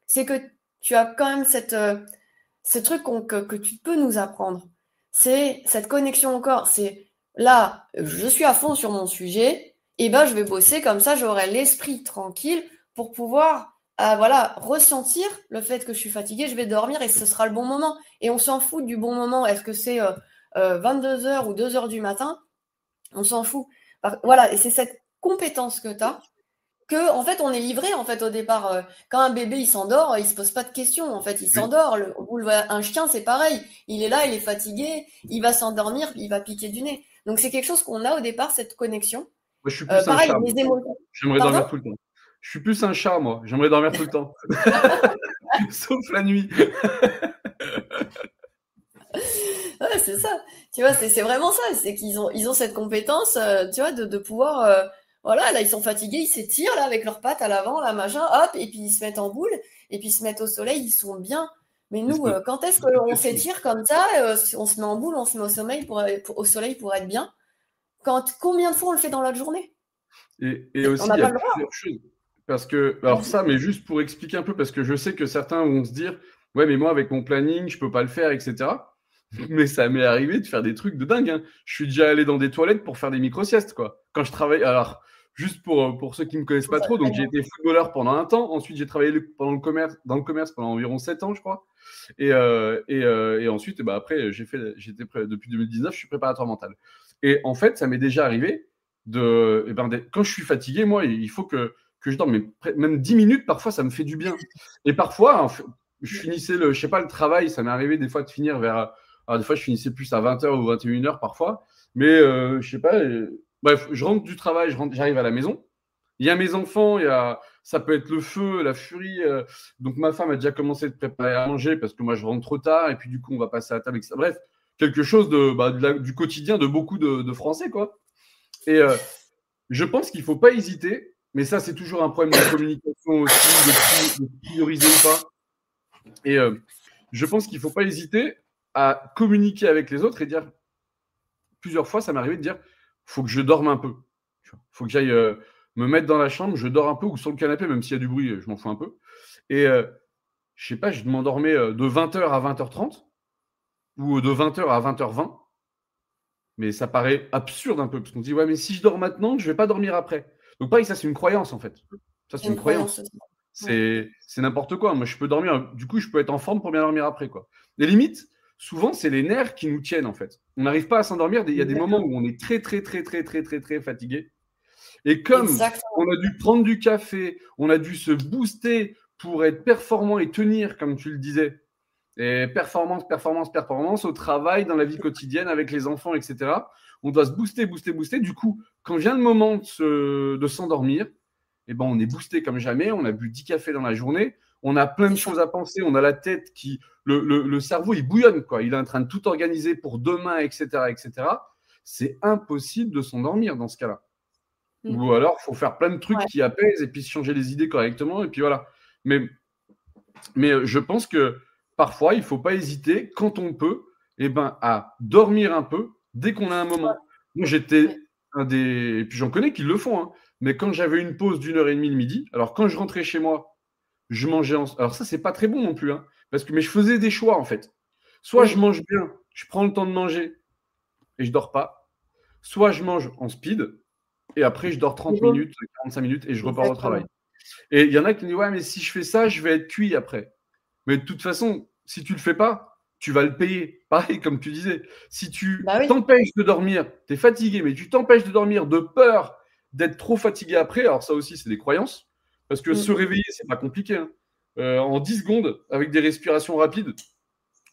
c'est que tu as quand même ce truc que tu peux nous apprendre. C'est cette connexion au corps. C'est là, je suis à fond sur mon sujet, et ben je vais bosser comme ça, j'aurai l'esprit tranquille pour pouvoir voilà, ressentir le fait que je suis fatiguée, je vais dormir et ce sera le bon moment. Et on s'en fout du bon moment. Est-ce que c'est 22 heures ou 2 heures du matin? On s'en fout. Voilà, et c'est cette compétence que tu as que en fait on est livré en fait au départ. Quand un bébé il s'endort, il se pose pas de questions. En fait, il Oui. s'endort. Un chien c'est pareil. Il est là, il est fatigué, il va s'endormir, il va piquer du nez. Donc c'est quelque chose qu'on a au départ cette connexion. Moi, je suis plus un Pareil, chat, moi. les émotions. J'aimerais Pardon? dormir tout le temps. Je suis plus un chat, moi. J'aimerais dormir tout le temps. Sauf la nuit. Ouais, c'est ça. Tu vois, c'est vraiment ça. C'est qu'ils ont cette compétence, tu vois, de pouvoir. Voilà, là, ils sont fatigués, ils s'étirent là avec leurs pattes à l'avant, là, machin, hop, et puis ils se mettent en boule, et puis ils se mettent au soleil, ils sont bien. Mais Ils se nous, posent quand est-ce pas de qu'on questions. s'étire comme ça, on se met en boule, on se met au sommeil au soleil pour être bien? Combien de fois on le fait dans la journée? Et On aussi, n'a il y a pas le droit. plusieurs choses. Parce que, alors Vas-y. ça, mais juste pour expliquer un peu, parce que je sais que certains vont se dire, ouais, mais moi, avec mon planning, je peux pas le faire, etc. Mais ça m'est arrivé de faire des trucs de dingue, hein. Je suis déjà allé dans des toilettes pour faire des micro-siestes, quoi. Quand je travaille, alors, juste pour ceux qui me connaissent pas Ça trop, donc traîne, j'ai hein. été footballeur pendant un temps. Ensuite, j'ai travaillé dans le commerce pendant environ 7 ans, je crois. Et ensuite, bah, après, depuis 2019, je suis préparateur mental. Et en fait, ça m'est déjà arrivé quand je suis fatigué, moi, il faut que je dorme. Mais même 10 minutes, parfois, ça me fait du bien. Et parfois, en fait, je finissais je sais pas, le travail, ça m'est arrivé des fois de finir alors, des fois, je finissais plus à 20h ou 21h parfois. Mais je sais pas. Bref, je rentre du travail, j'arrive à la maison. Il y a mes enfants, ça peut être le feu, la furie. Donc ma femme a déjà commencé de préparer à manger parce que moi je rentre trop tard et puis du coup on va passer à la table, etc. Bref, quelque chose du quotidien de beaucoup de Français, quoi. Et je pense qu'il ne faut pas hésiter, mais ça c'est toujours un problème de communication aussi, de prioriser ou pas. Et je pense qu'il ne faut pas hésiter à communiquer avec les autres et dire, plusieurs fois ça m'est arrivé de dire, faut que je dorme un peu. Faut que j'aille me mettre dans la chambre, je dors un peu ou sur le canapé, même s'il y a du bruit, je m'en fous un peu. Et je sais pas, je m'endormais de 20h à 20h30 ou de 20h à 20h20. Mais ça paraît absurde un peu, parce qu'on se dit, ouais, mais si je dors maintenant, je vais pas dormir après. Donc pareil, ça c'est une croyance en fait. Ça c'est C'est une une croyance. croyance aussi. C'est n'importe quoi. Moi, je peux dormir. Du coup, je peux être en forme pour bien dormir après, quoi. Les limites, souvent, c'est les nerfs qui nous tiennent, en fait. On n'arrive pas à s'endormir. Il y a des moments où on est très, très, très, très, très, très, très fatigué. Et comme on a dû prendre du café, on a dû se booster pour être performant et tenir, comme tu le disais, et performance, performance, performance au travail, dans la vie quotidienne, avec les enfants, etc. On doit se booster, booster, booster. Du coup, quand vient le moment de s'endormir, eh ben, on est boosté comme jamais. On a bu 10 cafés dans la journée. On a plein de choses à penser. On a la tête qui. Le cerveau, il bouillonne, quoi. Il est en train de tout organiser pour demain, etc. etc. C'est impossible de s'endormir dans ce cas-là. Ou alors, il faut faire plein de trucs qui apaisent et puis se changer les idées correctement. Et puis voilà. Mais je pense que parfois, il ne faut pas hésiter, quand on peut, eh ben, à dormir un peu dès qu'on a un moment. Moi, j'étais un des. Et puis j'en connais qui le font, hein. Mais quand j'avais une pause d'1h30 le midi, alors quand je rentrais chez moi, je mangeais. Alors ça, c'est pas très bon non plus, hein, mais je faisais des choix en fait. Soit je mange bien, je prends le temps de manger et je dors pas. Soit je mange en speed et après je dors 30 minutes, 45 minutes et je repars au travail. Et il y en a qui me disent ouais, mais si je fais ça, je vais être cuit après. Mais de toute façon, si tu le fais pas, tu vas le payer. Pareil, comme tu disais. Si tu t'empêches de dormir, tu es fatigué, mais tu t'empêches de dormir de peur d'être trop fatigué après, alors ça aussi, c'est des croyances. Parce que se réveiller, c'est pas compliqué, hein. En 10 secondes, avec des respirations rapides,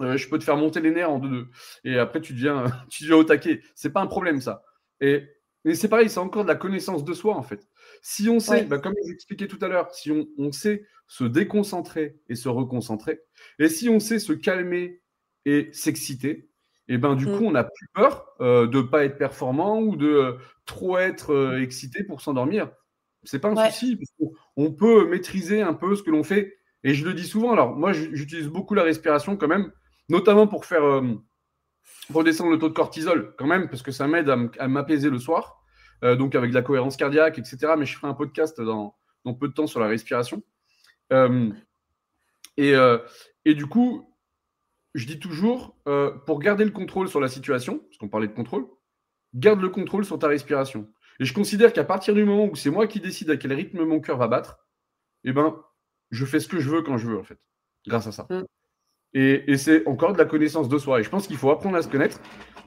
je peux te faire monter les nerfs en 2-2. Et après, tu deviens au taquet. C'est pas un problème, ça. Et c'est pareil, c'est encore de la connaissance de soi, en fait. Si on sait, comme j'expliquais tout à l'heure, si on sait se déconcentrer et se reconcentrer, et si on sait se calmer et s'exciter, et ben du coup, on n'a plus peur de ne pas être performant ou de trop être excité pour s'endormir. C'est pas un souci, parce qu'on peut maîtriser un peu ce que l'on fait. Et je le dis souvent, alors moi, j'utilise beaucoup la respiration quand même, notamment pour faire redescendre le taux de cortisol quand même, parce que ça m'aide à m'apaiser le soir, donc avec de la cohérence cardiaque, etc. Mais je ferai un podcast dans peu de temps sur la respiration. Et du coup, je dis toujours, pour garder le contrôle sur la situation, parce qu'on parlait de contrôle, garde le contrôle sur ta respiration. Et je considère qu'à partir du moment où c'est moi qui décide à quel rythme mon cœur va battre, eh ben, je fais ce que je veux quand je veux, en fait, grâce à ça. Et c'est encore de la connaissance de soi. Et je pense qu'il faut apprendre à se connaître.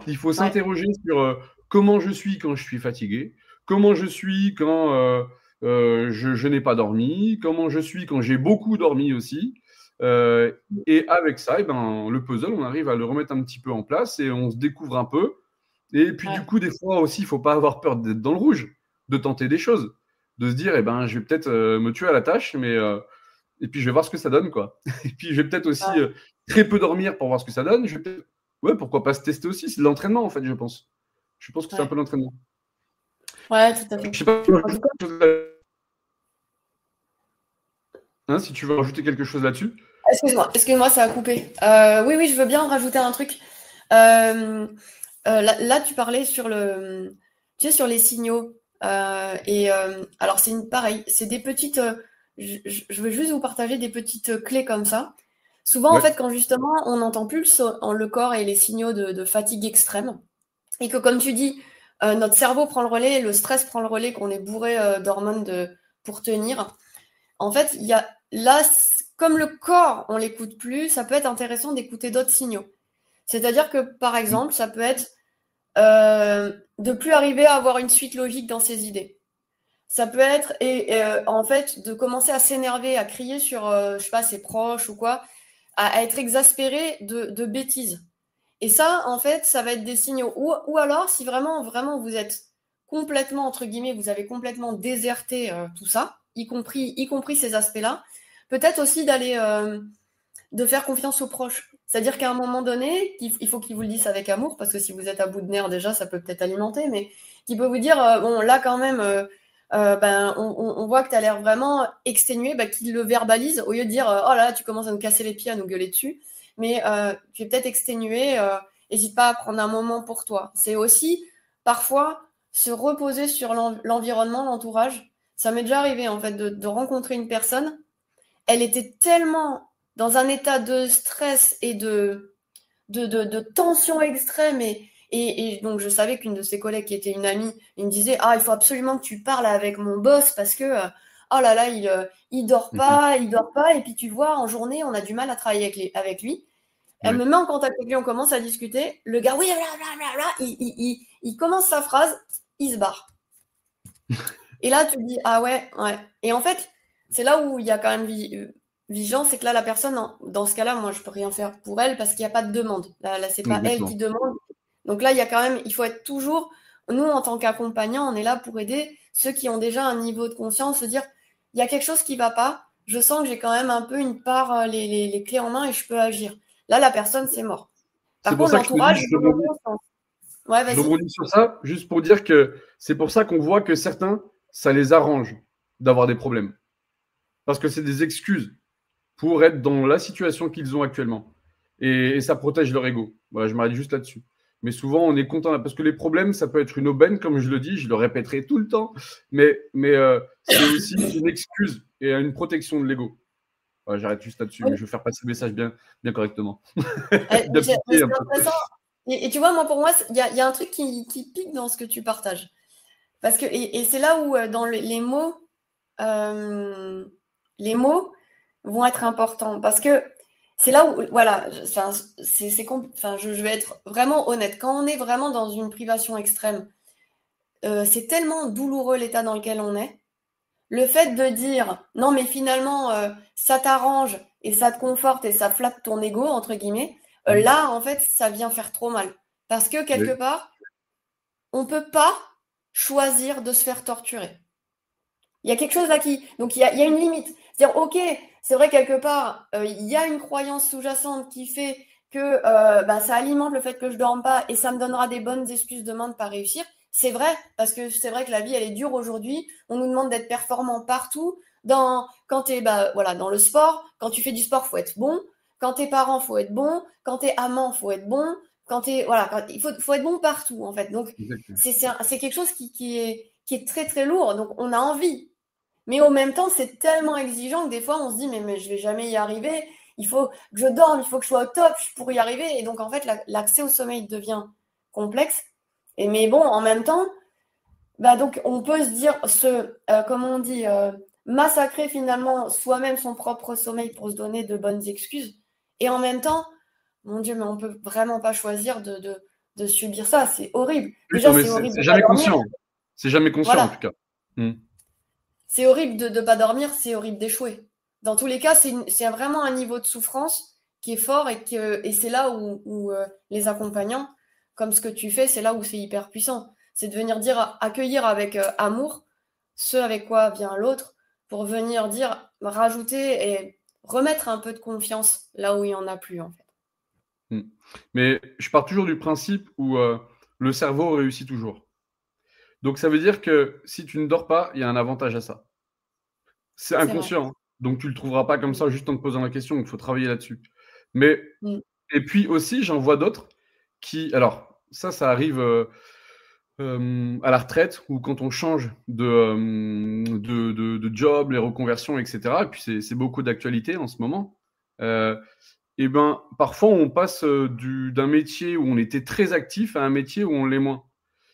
Il faut s'interroger sur comment je suis quand je suis fatigué, comment je suis quand je n'ai pas dormi, comment je suis quand j'ai beaucoup dormi aussi. Et avec ça, ben, le puzzle, on arrive à le remettre un petit peu en place et on se découvre un peu. Et puis du coup, des fois aussi, il ne faut pas avoir peur d'être dans le rouge, de tenter des choses, de se dire, eh ben, je vais peut-être me tuer à la tâche, mais et puis je vais voir ce que ça donne, quoi. Et puis je vais peut-être aussi très peu dormir pour voir ce que ça donne. Je vais pourquoi pas se tester aussi. C'est de l'entraînement, en fait, je pense. Je pense que c'est un peu l'entraînement. Ouais, tout à fait. Je sais pas si tu veux rajouter quelque chose là-dessus. Excuse-moi, ça a coupé. Oui, je veux bien rajouter un truc. Là, tu parlais sur sur les signaux. Alors, pareil, c'est des petites. Je veux juste vous partager des petites clés comme ça. Souvent, en fait, quand justement on n'entend plus le corps et les signaux de fatigue extrême, et que, comme tu dis, notre cerveau prend le relais, le stress prend le relais, qu'on est bourré d'hormones pour tenir. En fait, il y a là, comme le corps, on l'écoute plus, ça peut être intéressant d'écouter d'autres signaux. C'est-à-dire que, par exemple, ça peut être de plus arriver à avoir une suite logique dans ses idées. Ça peut être, en fait, de commencer à s'énerver, à crier sur, je sais pas, ses proches ou quoi, à être exaspéré de bêtises. Et ça, en fait, ça va être des signaux. Ou alors, si vraiment, vraiment, vous êtes complètement, entre guillemets, vous avez complètement déserté tout ça, y compris ces aspects-là, peut-être aussi de faire confiance aux proches. C'est-à-dire qu'à un moment donné, il faut qu'ils vous le disent avec amour, parce que si vous êtes à bout de nerfs déjà, ça peut peut-être alimenter, mais qui peut vous dire, bon, là quand même, on voit que tu as l'air vraiment exténué, qu'ils le verbalisent, au lieu de dire, oh là, tu commences à nous casser les pieds, à nous gueuler dessus, mais tu es peut-être exténué, n'hésite pas à prendre un moment pour toi. C'est aussi, parfois, se reposer sur l'environnement, l'entourage. Ça m'est déjà arrivé, en fait, de rencontrer une personne, elle était tellement dans un état de stress et de tension extrême. Et donc, je savais qu'une de ses collègues, qui était une amie, il me disait, il faut absolument que tu parles avec mon boss parce que oh là là, il dort pas, et puis tu vois, en journée, on a du mal à travailler avec lui. Elle me met en contact avec lui, on commence à discuter. Le gars, oui, il commence sa phrase, il se barre. Et là, tu te dis, ah ouais. Et en fait, c'est là où il y a quand même vigilance, c'est que là, la personne, dans ce cas-là, moi, je peux rien faire pour elle parce qu'il n'y a pas de demande. Là, c'est pas elle qui demande. Donc là, il y a quand même, il faut être toujours, nous, en tant qu'accompagnants, on est là pour aider ceux qui ont déjà un niveau de conscience, se dire, il y a quelque chose qui ne va pas, je sens que j'ai quand même un peu une part, les clés en main et je peux agir. Là, la personne, c'est mort. Par contre, l'entourage, je rebondis sur ça, juste pour dire que c'est pour ça qu'on voit que certains, ça les arrange d'avoir des problèmes. Parce que c'est des excuses pour être dans la situation qu'ils ont actuellement. Et ça protège leur ego. Voilà, je m'arrête juste là-dessus. Mais souvent, on est content, parce que les problèmes, ça peut être une aubaine, comme je le dis, je le répéterai tout le temps, mais c'est aussi une excuse et une protection de l'ego. Voilà, j'arrête juste là-dessus, mais je veux faire passer le message bien correctement. C'est intéressant. Et tu vois, pour moi, il y a un truc qui pique dans ce que tu partages. Parce que, et c'est là où, dans les mots vont être importants. Parce que c'est là où, voilà, je vais être vraiment honnête. Quand on est vraiment dans une privation extrême, c'est tellement douloureux l'état dans lequel on est. Le fait de dire, non, mais finalement, ça t'arrange et ça te conforte et ça flatte ton ego, entre guillemets, là, en fait, ça vient faire trop mal. Parce que, quelque part, on ne peut pas choisir de se faire torturer. Il y a quelque chose là Donc, il y a une limite. C'est-à-dire, ok, c'est vrai, quelque part, il y a une croyance sous-jacente qui fait que ça alimente le fait que je ne dorme pas et ça me donnera des bonnes excuses demain de ne pas réussir. C'est vrai, parce que c'est vrai que la vie, elle est dure aujourd'hui. On nous demande d'être performant partout. Quand tu es dans le sport, quand tu fais du sport, il faut être bon. Quand tu es parent, il faut être bon. Quand tu es amant, il faut être bon. Il faut être bon partout, en fait. Donc, c'est quelque chose qui est très, très lourd. Donc, on a envie. Mais en même temps, c'est tellement exigeant que des fois, on se dit, mais je vais jamais y arriver. Il faut que je dorme, il faut que je sois au top pour y arriver. Et donc, en fait, l'accès au sommeil devient complexe. Mais bon, en même temps, donc on peut se dire, comment on dit, massacrer finalement soi-même son propre sommeil pour se donner de bonnes excuses. Et en même temps, mon Dieu, mais on peut vraiment pas choisir de subir ça. C'est horrible. Déjà, c'est horrible. C'est jamais conscient. C'est jamais conscient, en tout cas. C'est horrible de ne pas dormir, c'est horrible d'échouer. Dans tous les cas, c'est vraiment un niveau de souffrance qui est fort et c'est là où les accompagnants, comme ce que tu fais, c'est là où c'est hyper puissant. C'est de venir accueillir avec amour ce avec quoi vient l'autre pour venir rajouter et remettre un peu de confiance là où il n'y en a plus, en fait. Mais je pars toujours du principe où le cerveau réussit toujours. Donc, ça veut dire que si tu ne dors pas, il y a un avantage à ça. C'est inconscient, hein. Donc tu ne le trouveras pas comme ça juste en te posant la question. Il faut travailler là-dessus. Et puis aussi, j'en vois d'autres qui… Alors, ça arrive à la retraite ou quand on change de job, les reconversions, etc. Et puis, c'est beaucoup d'actualité en ce moment. Et parfois, on passe d'un métier où on était très actif à un métier où on l'est moins.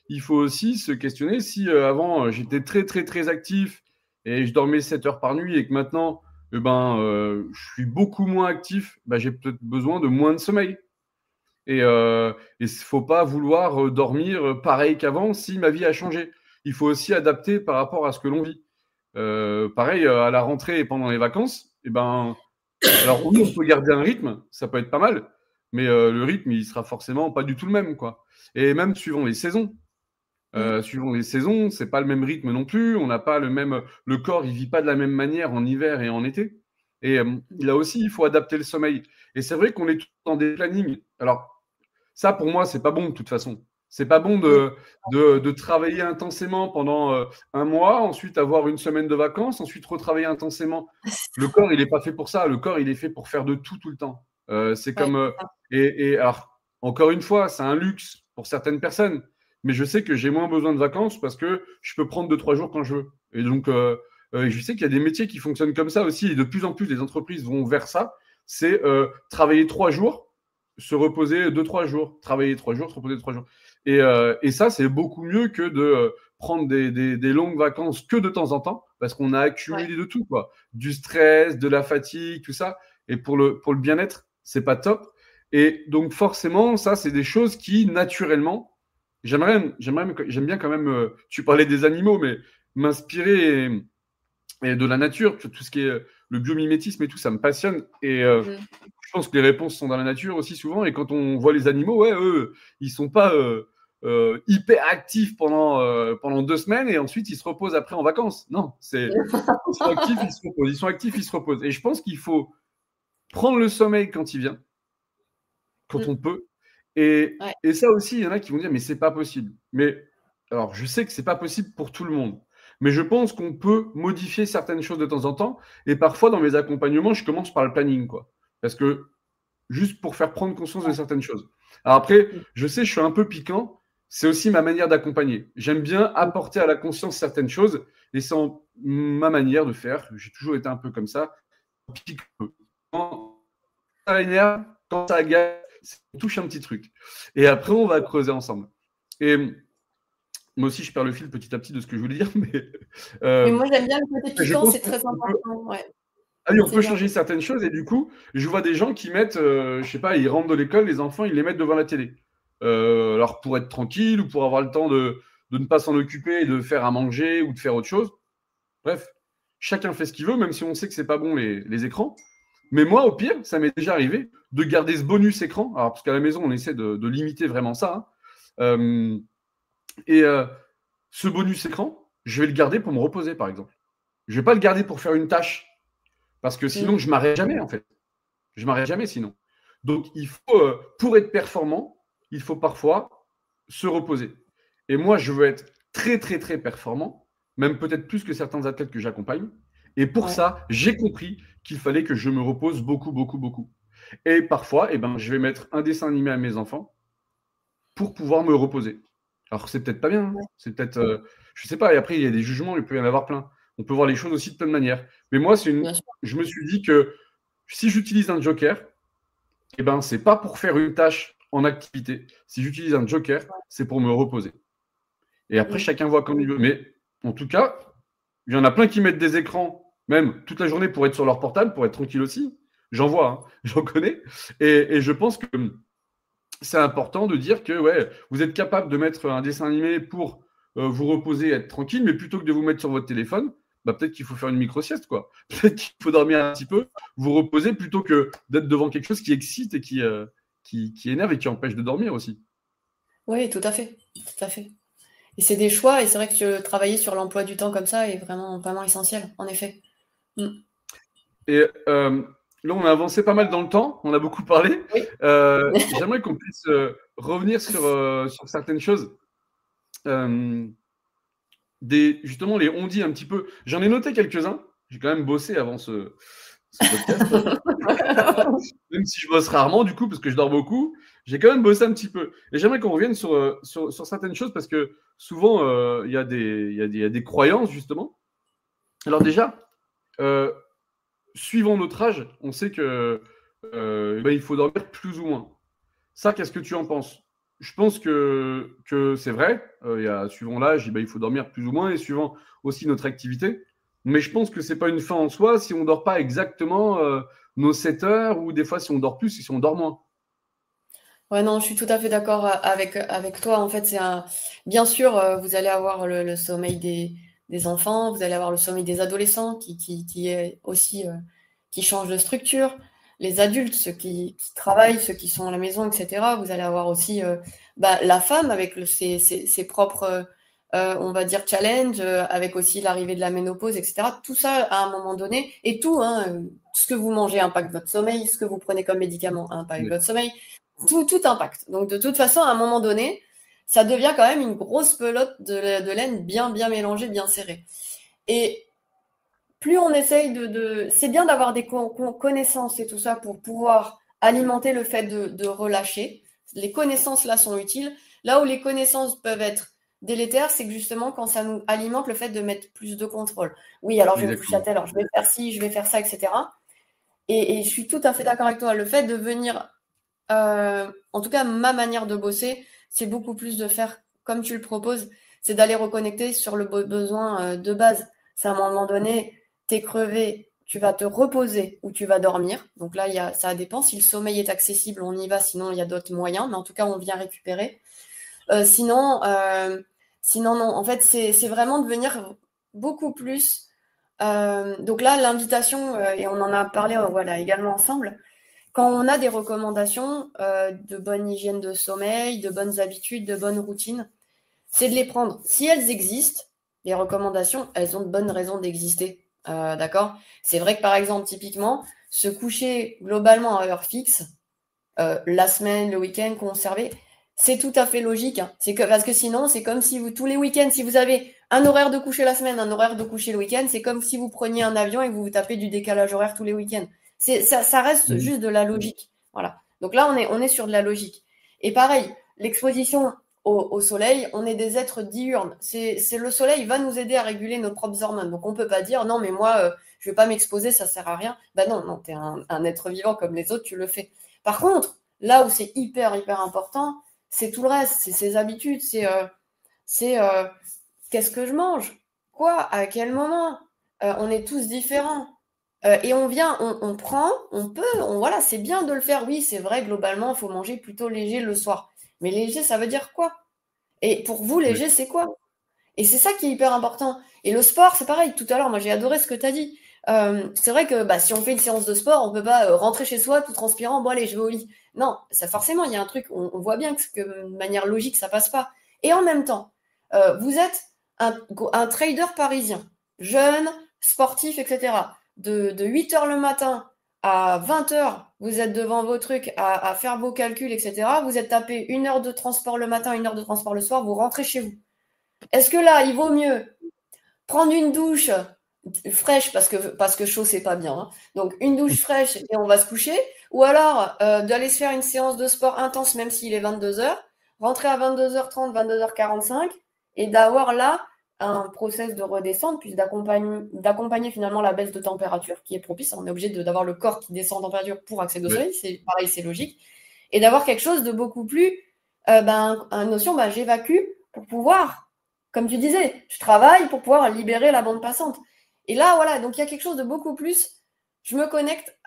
Il faut aussi se questionner si avant, j'étais très, très, très actif et je dormais 7 heures par nuit et que maintenant, je suis beaucoup moins actif, j'ai peut-être besoin de moins de sommeil. Et il ne faut pas vouloir dormir pareil qu'avant si ma vie a changé. Il faut aussi adapter par rapport à ce que l'on vit. Pareil, à la rentrée et pendant les vacances, alors oui, on peut garder un rythme, ça peut être pas mal, mais le rythme, il sera forcément pas du tout le même, quoi. Et même suivant les saisons. Suivant les saisons, c'est pas le même rythme non plus. On n'a pas le corps, il vit pas de la même manière en hiver et en été. Et là aussi, il faut adapter le sommeil. Et c'est vrai qu'on est tous dans des plannings. Alors, ça, pour moi, c'est pas bon de toute façon. C'est pas bon de travailler intensément pendant un mois, ensuite avoir une semaine de vacances, ensuite retravailler intensément. Le corps, il n'est pas fait pour ça. Le corps, il est fait pour faire de tout le temps. C'est comme… et alors, encore une fois, c'est un luxe pour certaines personnes. Mais je sais que j'ai moins besoin de vacances parce que je peux prendre 2-3 jours quand je veux. Et donc, je sais qu'il y a des métiers qui fonctionnent comme ça aussi. Et de plus en plus, les entreprises vont vers ça. C'est travailler 3 jours, se reposer 2-3 jours. Travailler 3 jours, se reposer 3 jours. Et ça, c'est beaucoup mieux que de prendre des longues vacances que de temps en temps. parce qu'on a accumulé de tout, quoi. Du stress, de la fatigue, tout ça. Et pour le bien-être, c'est pas top. Et donc, forcément, ça, c'est des choses qui, naturellement, j'aime bien quand même, tu parlais des animaux, mais m'inspirer et de la nature, tout ce qui est le biomimétisme et tout, ça me passionne. Et je pense que les réponses sont dans la nature aussi souvent. Et quand on voit les animaux, ouais, eux, ils sont pas hyper actifs pendant 2 semaines et ensuite ils se reposent après en vacances. Non, ils sont actifs, ils se reposent. Ils sont actifs, ils se reposent. Et je pense qu'il faut prendre le sommeil quand il vient, quand on peut. Et ça aussi, il y en a qui vont dire, mais c'est pas possible. Mais alors, je sais que c'est pas possible pour tout le monde. Mais je pense qu'on peut modifier certaines choses de temps en temps. Et parfois, dans mes accompagnements, je commence par le planning, quoi. Parce que juste pour faire prendre conscience de certaines choses. Alors après, je sais, je suis un peu piquant. C'est aussi ma manière d'accompagner. J'aime bien apporter à la conscience certaines choses. Et c'est ma manière de faire. J'ai toujours été un peu comme ça. Quand ça énerve, quand ça agace, on touche un petit truc. Et après, on va creuser ensemble. Et moi aussi, je perds le fil petit à petit de ce que je voulais dire. Mais moi, j'aime bien le côté piquant, c'est très important. Ah oui, on peut changer certaines choses. Et du coup, je vois des gens qui mettent, je sais pas, ils rentrent de l'école, les enfants, ils les mettent devant la télé. Alors pour être tranquille ou pour avoir le temps de ne pas s'en occuper et de faire à manger ou de faire autre chose. Bref, chacun fait ce qu'il veut, même si on sait que c'est pas bon les écrans. Mais moi, au pire, ça m'est déjà arrivé de garder ce bonus écran. Alors, parce qu'à la maison, on essaie de limiter vraiment ça. Hein. Ce bonus écran, je vais le garder pour me reposer, par exemple. Je vais pas le garder pour faire une tâche. Parce que sinon, je m'arrête jamais, en fait. Je m'arrête jamais sinon. Donc, il faut, pour être performant, il faut parfois se reposer. Et moi, je veux être très, très, très performant, même peut-être plus que certains athlètes que j'accompagne. Et pour ça, j'ai compris qu'il fallait que je me repose beaucoup, beaucoup, beaucoup. Et parfois, je vais mettre un dessin animé à mes enfants pour pouvoir me reposer. Alors, c'est peut-être pas bien. Hein. C'est peut-être, je sais pas. Et après, il y a des jugements, il peut y en avoir plein. On peut voir les choses aussi de plein de manières. Mais moi, je me suis dit que si j'utilise un joker, c'est pas pour faire une tâche en activité. Si j'utilise un joker, c'est pour me reposer. Et après, chacun voit comme il veut. Mais en tout cas, il y en a plein qui mettent des écrans, même toute la journée, pour être sur leur portable, pour être tranquille aussi. J'en vois, hein, j'en connais. Et je pense que c'est important de dire que vous êtes capable de mettre un dessin animé pour vous reposer et être tranquille, mais plutôt que de vous mettre sur votre téléphone, peut-être qu'il faut faire une micro-sieste, quoi. Peut-être qu'il faut dormir un petit peu, vous reposer plutôt que d'être devant quelque chose qui excite et qui énerve et qui empêche de dormir aussi. Oui, tout à fait. Tout à fait. Et c'est des choix, et c'est vrai que travailler sur l'emploi du temps comme ça est vraiment, vraiment essentiel, en effet. Et là, on a avancé pas mal dans le temps, on a beaucoup parlé. Oui. J'aimerais qu'on puisse revenir sur certaines choses. Justement, les on-dit un petit peu. J'en ai noté quelques-uns. J'ai quand même bossé avant ce podcast. Même si je bosse rarement, du coup, parce que je dors beaucoup, j'ai quand même bossé un petit peu. Et j'aimerais qu'on revienne sur certaines choses parce que souvent, il y a des croyances, justement. Alors, déjà, suivant notre âge, on sait que il faut dormir plus ou moins. Ça, qu'est-ce que tu en penses? Je pense que c'est vrai. Suivant l'âge, il faut dormir plus ou moins et suivant aussi notre activité. Mais je pense que ce n'est pas une fin en soi si on ne dort pas exactement nos 7 heures ou des fois si on dort plus et si on dort moins. Ouais, non, je suis tout à fait d'accord avec toi. En fait, bien sûr, vous allez avoir le sommeil des enfants, vous allez avoir le sommeil des adolescents qui est aussi qui change de structure. Les adultes, ceux qui travaillent, ceux qui sont à la maison, etc. Vous allez avoir aussi la femme avec ses propres, on va dire, challenges, avec aussi l'arrivée de la ménopause, etc. Tout ça, à un moment donné, et tout, hein, ce que vous mangez impacte votre sommeil, ce que vous prenez comme médicament impacte votre sommeil. Tout impacte. Donc, de toute façon, à un moment donné, ça devient quand même une grosse pelote de laine bien mélangée, bien serrée. Et plus on essaye c'est bien d'avoir des connaissances et tout ça pour pouvoir alimenter le fait de relâcher. Les connaissances, là, sont utiles. Là où les connaissances peuvent être délétères, c'est que justement, quand ça nous alimente le fait de mettre plus de contrôle. Oui, alors je vais me coucher à telle heure, je vais faire ci, je vais faire ça, etc. Et je suis tout à fait d'accord avec toi. Le fait de venir... en tout cas, ma manière de bosser, c'est beaucoup plus de faire comme tu le proposes, c'est d'aller reconnecter sur le besoin de base. c'est à un moment donné, tu es crevé, tu vas te reposer ou tu vas dormir. Donc là, ça dépend. Si le sommeil est accessible, on y va. Sinon, il y a d'autres moyens. Mais en tout cas, on vient récupérer. Sinon, non. En fait, c'est vraiment de venir beaucoup plus. Donc là, l'invitation, et on en a parlé voilà, également ensemble, quand on a des recommandations de bonne hygiène de sommeil, de bonnes habitudes, de bonnes routines, c'est de les prendre. Si elles existent, les recommandations, elles ont de bonnes raisons d'exister. D'accord? C'est vrai que par exemple, typiquement, se coucher globalement à heure fixe, la semaine, le week-end, conserver, c'est tout à fait logique. Hein. Parce que sinon, c'est comme si vous, tous les week-ends, si vous avez un horaire de coucher la semaine, un horaire de coucher le week-end, c'est comme si vous preniez un avion et que vous vous tapez du décalage horaire tous les week-ends. Ça reste juste de la logique. Voilà. Donc là, on est sur de la logique. Et pareil, l'exposition au soleil, on est des êtres diurnes. Le soleil va nous aider à réguler nos propres hormones. Donc on peut pas dire non, mais moi, je vais pas m'exposer, ça sert à rien. Ben non, t'es un être vivant comme les autres, tu le fais. Par contre, là où c'est hyper important, c'est tout le reste, c'est ses habitudes, c'est qu'est-ce que je mange, quoi, à quel moment. On est tous différents. Et on vient, on prend, on peut, voilà, c'est bien de le faire. Oui, c'est vrai, globalement, il faut manger plutôt léger le soir. Mais léger, ça veut dire quoi? Et pour vous, léger, c'est quoi? Et c'est ça qui est hyper important. Et le sport, c'est pareil. Tout à l'heure, moi, j'ai adoré ce que tu as dit. C'est vrai que si on fait une séance de sport, on peut pas rentrer chez soi tout transpirant. Bon, allez, je vais au lit. Non, ça forcément, il y a un truc. On voit bien que de manière logique, ça passe pas. Et en même temps, vous êtes un trader parisien, jeune, sportif, etc. De 8 heures le matin à 20 heures, vous êtes devant vos trucs à faire vos calculs, etc. Vous êtes tapé 1 heure de transport le matin, 1 heure de transport le soir, vous rentrez chez vous. Est-ce que là, il vaut mieux prendre une douche fraîche parce que chaud, c'est pas bien. Hein. Donc, une douche fraîche et on va se coucher. Ou alors, d'aller se faire une séance de sport intense, même s'il est 22h, rentrer à 22h30, 22h45 et d'avoir là un process de redescente, puis d'accompagner finalement la baisse de température qui est propice. On est obligé d'avoir le corps qui descend en température pour accéder au soleil. C'est pareil, c'est logique. Et d'avoir quelque chose de beaucoup plus, une notion, j'évacue pour pouvoir, comme tu disais, je travaille pour pouvoir libérer la bande passante. Et là, voilà, donc il y a quelque chose de beaucoup plus, je me connecte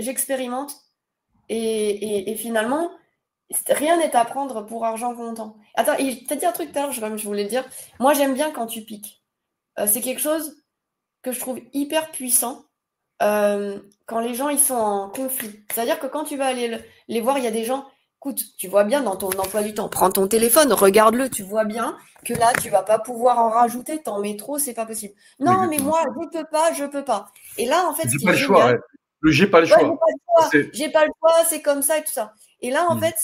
j'expérimente et finalement, rien n'est à prendre pour argent comptant. Attends, tu as dit un truc tout à l'heure, je voulais dire, moi j'aime bien quand tu piques. C'est quelque chose que je trouve hyper puissant quand les gens ils sont en conflit. C'est-à-dire que quand tu vas aller les voir, il y a des gens, écoute, tu vois bien dans ton emploi du temps, prends ton téléphone, regarde-le, tu vois bien que là, tu vas pas pouvoir en rajouter, t'en mets trop, c'est pas possible. Non, mais moi, je peux pas. Et là, en fait, ce qui est génial... Choix, ouais. J'ai pas le choix. J'ai pas le choix, c'est comme ça et tout ça. Et là, en fait,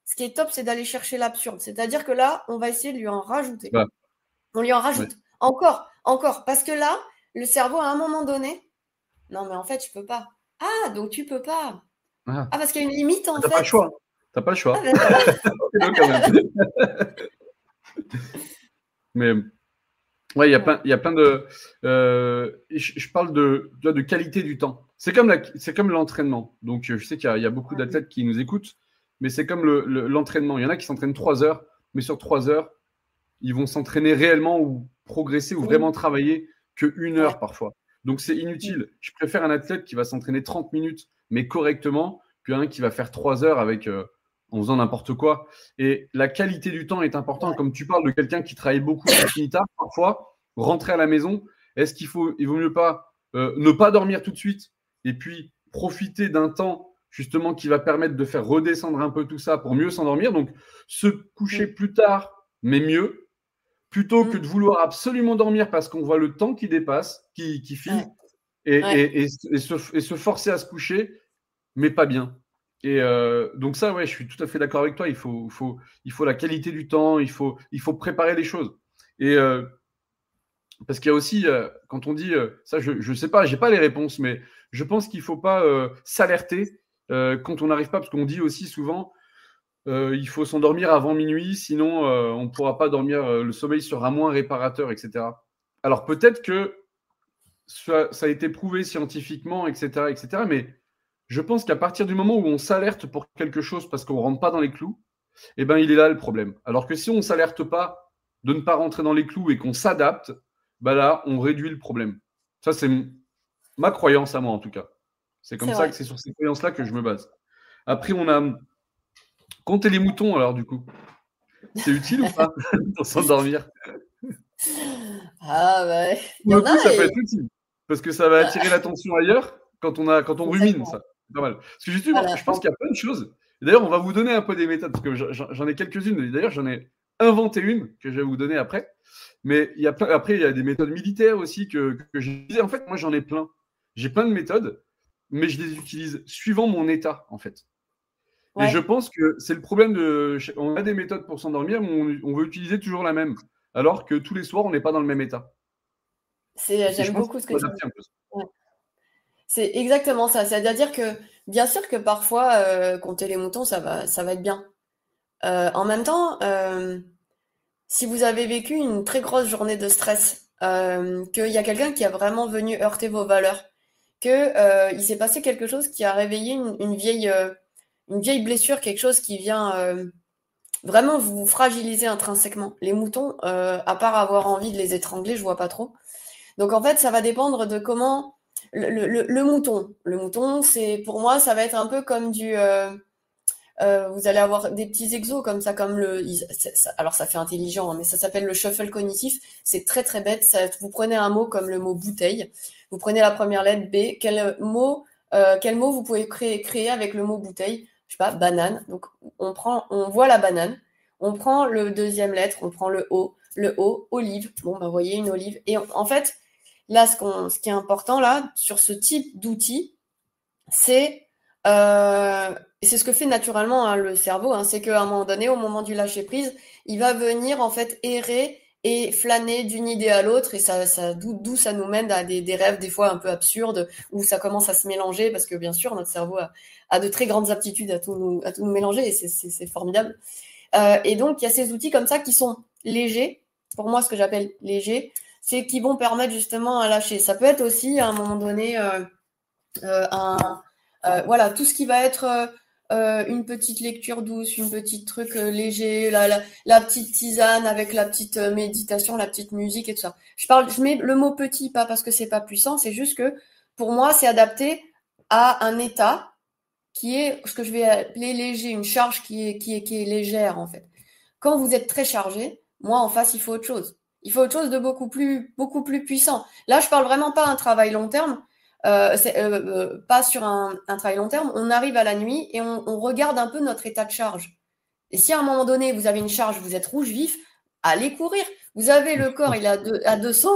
ce qui est top, c'est d'aller chercher l'absurde. C'est-à-dire que là, on va essayer de lui en rajouter. On lui en rajoute. Encore. Parce que là, le cerveau, à un moment donné, non, mais en fait, je peux pas. Ah, donc tu peux pas. Ah, parce qu'il y a une limite, en fait. T'as pas le choix. T'as pas le choix. Mais ouais, il y a plein de. Je parle de qualité du temps. C'est comme l'entraînement. Donc, je sais qu'il y a beaucoup d'athlètes qui nous écoutent, mais c'est comme l'entraînement. Il y en a qui s'entraînent 3 heures, mais sur 3 heures, ils vont s'entraîner réellement ou progresser ou vraiment travailler que 1 heure parfois. Donc, c'est inutile. Je préfère un athlète qui va s'entraîner 30 minutes, mais correctement, qu'un qui va faire 3 heures en faisant n'importe quoi. Et la qualité du temps est importante. Comme tu parles de quelqu'un qui travaille beaucoup, qui finit tard, parfois, rentrer à la maison, il vaut mieux pas ne pas dormir tout de suite et puis profiter d'un temps justement qui va permettre de faire redescendre un peu tout ça pour mieux s'endormir. Donc, se coucher plus tard, mais mieux, plutôt que de vouloir absolument dormir parce qu'on voit le temps qui dépasse, qui file, et se forcer à se coucher, mais pas bien. Et donc ça, ouais, je suis tout à fait d'accord avec toi. Il faut la qualité du temps, il faut préparer les choses. Et parce qu'il y a aussi, quand on dit, ça je sais pas, j'ai pas les réponses, mais je pense qu'il faut pas s'alerter quand on n'arrive pas, parce qu'on dit aussi souvent, il faut s'endormir avant minuit, sinon on ne pourra pas dormir, le sommeil sera moins réparateur, etc. Alors peut-être que ça a été prouvé scientifiquement, etc., mais je pense qu'à partir du moment où on s'alerte pour quelque chose parce qu'on ne rentre pas dans les clous, eh ben, il est là le problème. Alors que si on ne s'alerte pas de ne pas rentrer dans les clous et qu'on s'adapte, bah là, on réduit le problème. Ça, c'est ma croyance à moi, en tout cas. C'est comme C'est ça que vrai. c'est sur ces croyances-là que je me base. Après, on a compter les moutons, alors, du coup. C'est utile ou pas pour s'endormir? Ah bah, il Pour y le en a coup, ça peut et être utile parce que ça va attirer l'attention ailleurs quand on rumine, exactement. ça. C'est pas mal. Parce que justement, Voilà, je pense qu'il y a plein de choses. D'ailleurs, on va vous donner un peu des méthodes parce que j'en ai quelques-unes. D'ailleurs, j'en ai inventé une que je vais vous donner après. Mais il y a après, il y a des méthodes militaires aussi que j'ai. En fait, moi, j'en ai plein. J'ai plein de méthodes, mais je les utilise suivant mon état, en fait. Et je ouais. pense que c'est le problème de. On a des méthodes pour s'endormir, mais on veut utiliser toujours la même. Alors que tous les soirs, on n'est pas dans le même état. Et je J'aime pense beaucoup qu'il ce que faut tu dis. adapter un peu ça. Ouais. C'est exactement ça. C'est-à-dire que, bien sûr que parfois, compter les moutons, ça va être bien. En même temps, si vous avez vécu une très grosse journée de stress, qu'il y a quelqu'un qui a vraiment venu heurter vos valeurs, que il s'est passé quelque chose qui a réveillé une vieille blessure, quelque chose qui vient vraiment vous fragiliser intrinsèquement. Les moutons, à part avoir envie de les étrangler, je vois pas trop. Donc en fait, ça va dépendre de comment le mouton. Le mouton, c'est pour moi, ça va être un peu comme vous allez avoir des petits exos comme ça, comme alors ça fait intelligent, hein, mais ça s'appelle le shuffle cognitif. C'est très très bête. Vous prenez un mot comme le mot bouteille, vous prenez la première lettre B. Quel mot vous pouvez créer avec le mot bouteille? Je sais pas, banane. Donc on voit la banane. On prend le deuxième lettre, on prend le O. Le O, olive. Bon, bah, vous voyez une olive. Et en fait, là, ce qui est important là, sur ce type d'outil, c'est et c'est ce que fait naturellement hein, le cerveau, hein, c'est qu'à un moment donné, au moment du lâcher prise, il va venir en fait errer et flâner d'une idée à l'autre, et d'où ça nous mène à des rêves des fois un peu absurdes, où ça commence à se mélanger, parce que bien sûr, notre cerveau a de très grandes aptitudes à tout nous mélanger, et c'est formidable. Et donc, il y a ces outils comme ça qui sont légers, pour moi, ce que j'appelle légers, c'est qui vont permettre justement à lâcher. Ça peut être aussi, à un moment donné, voilà, tout ce qui va être une petite lecture douce, une petite truc léger, la petite tisane avec la petite méditation, la petite musique et tout ça. Je mets le mot petit, pas parce que c'est pas puissant, c'est juste que pour moi, c'est adapté à un état qui est ce que je vais appeler léger, une charge qui est légère en fait. Quand vous êtes très chargé, moi en face, il faut autre chose. Il faut autre chose de beaucoup plus puissant. Là, je parle vraiment pas d'un travail long terme, pas sur un travail long terme. On arrive à la nuit et on regarde un peu notre état de charge. Et si à un moment donné, vous avez une charge, vous êtes rouge vif, allez courir. Vous avez le corps, il est à 200,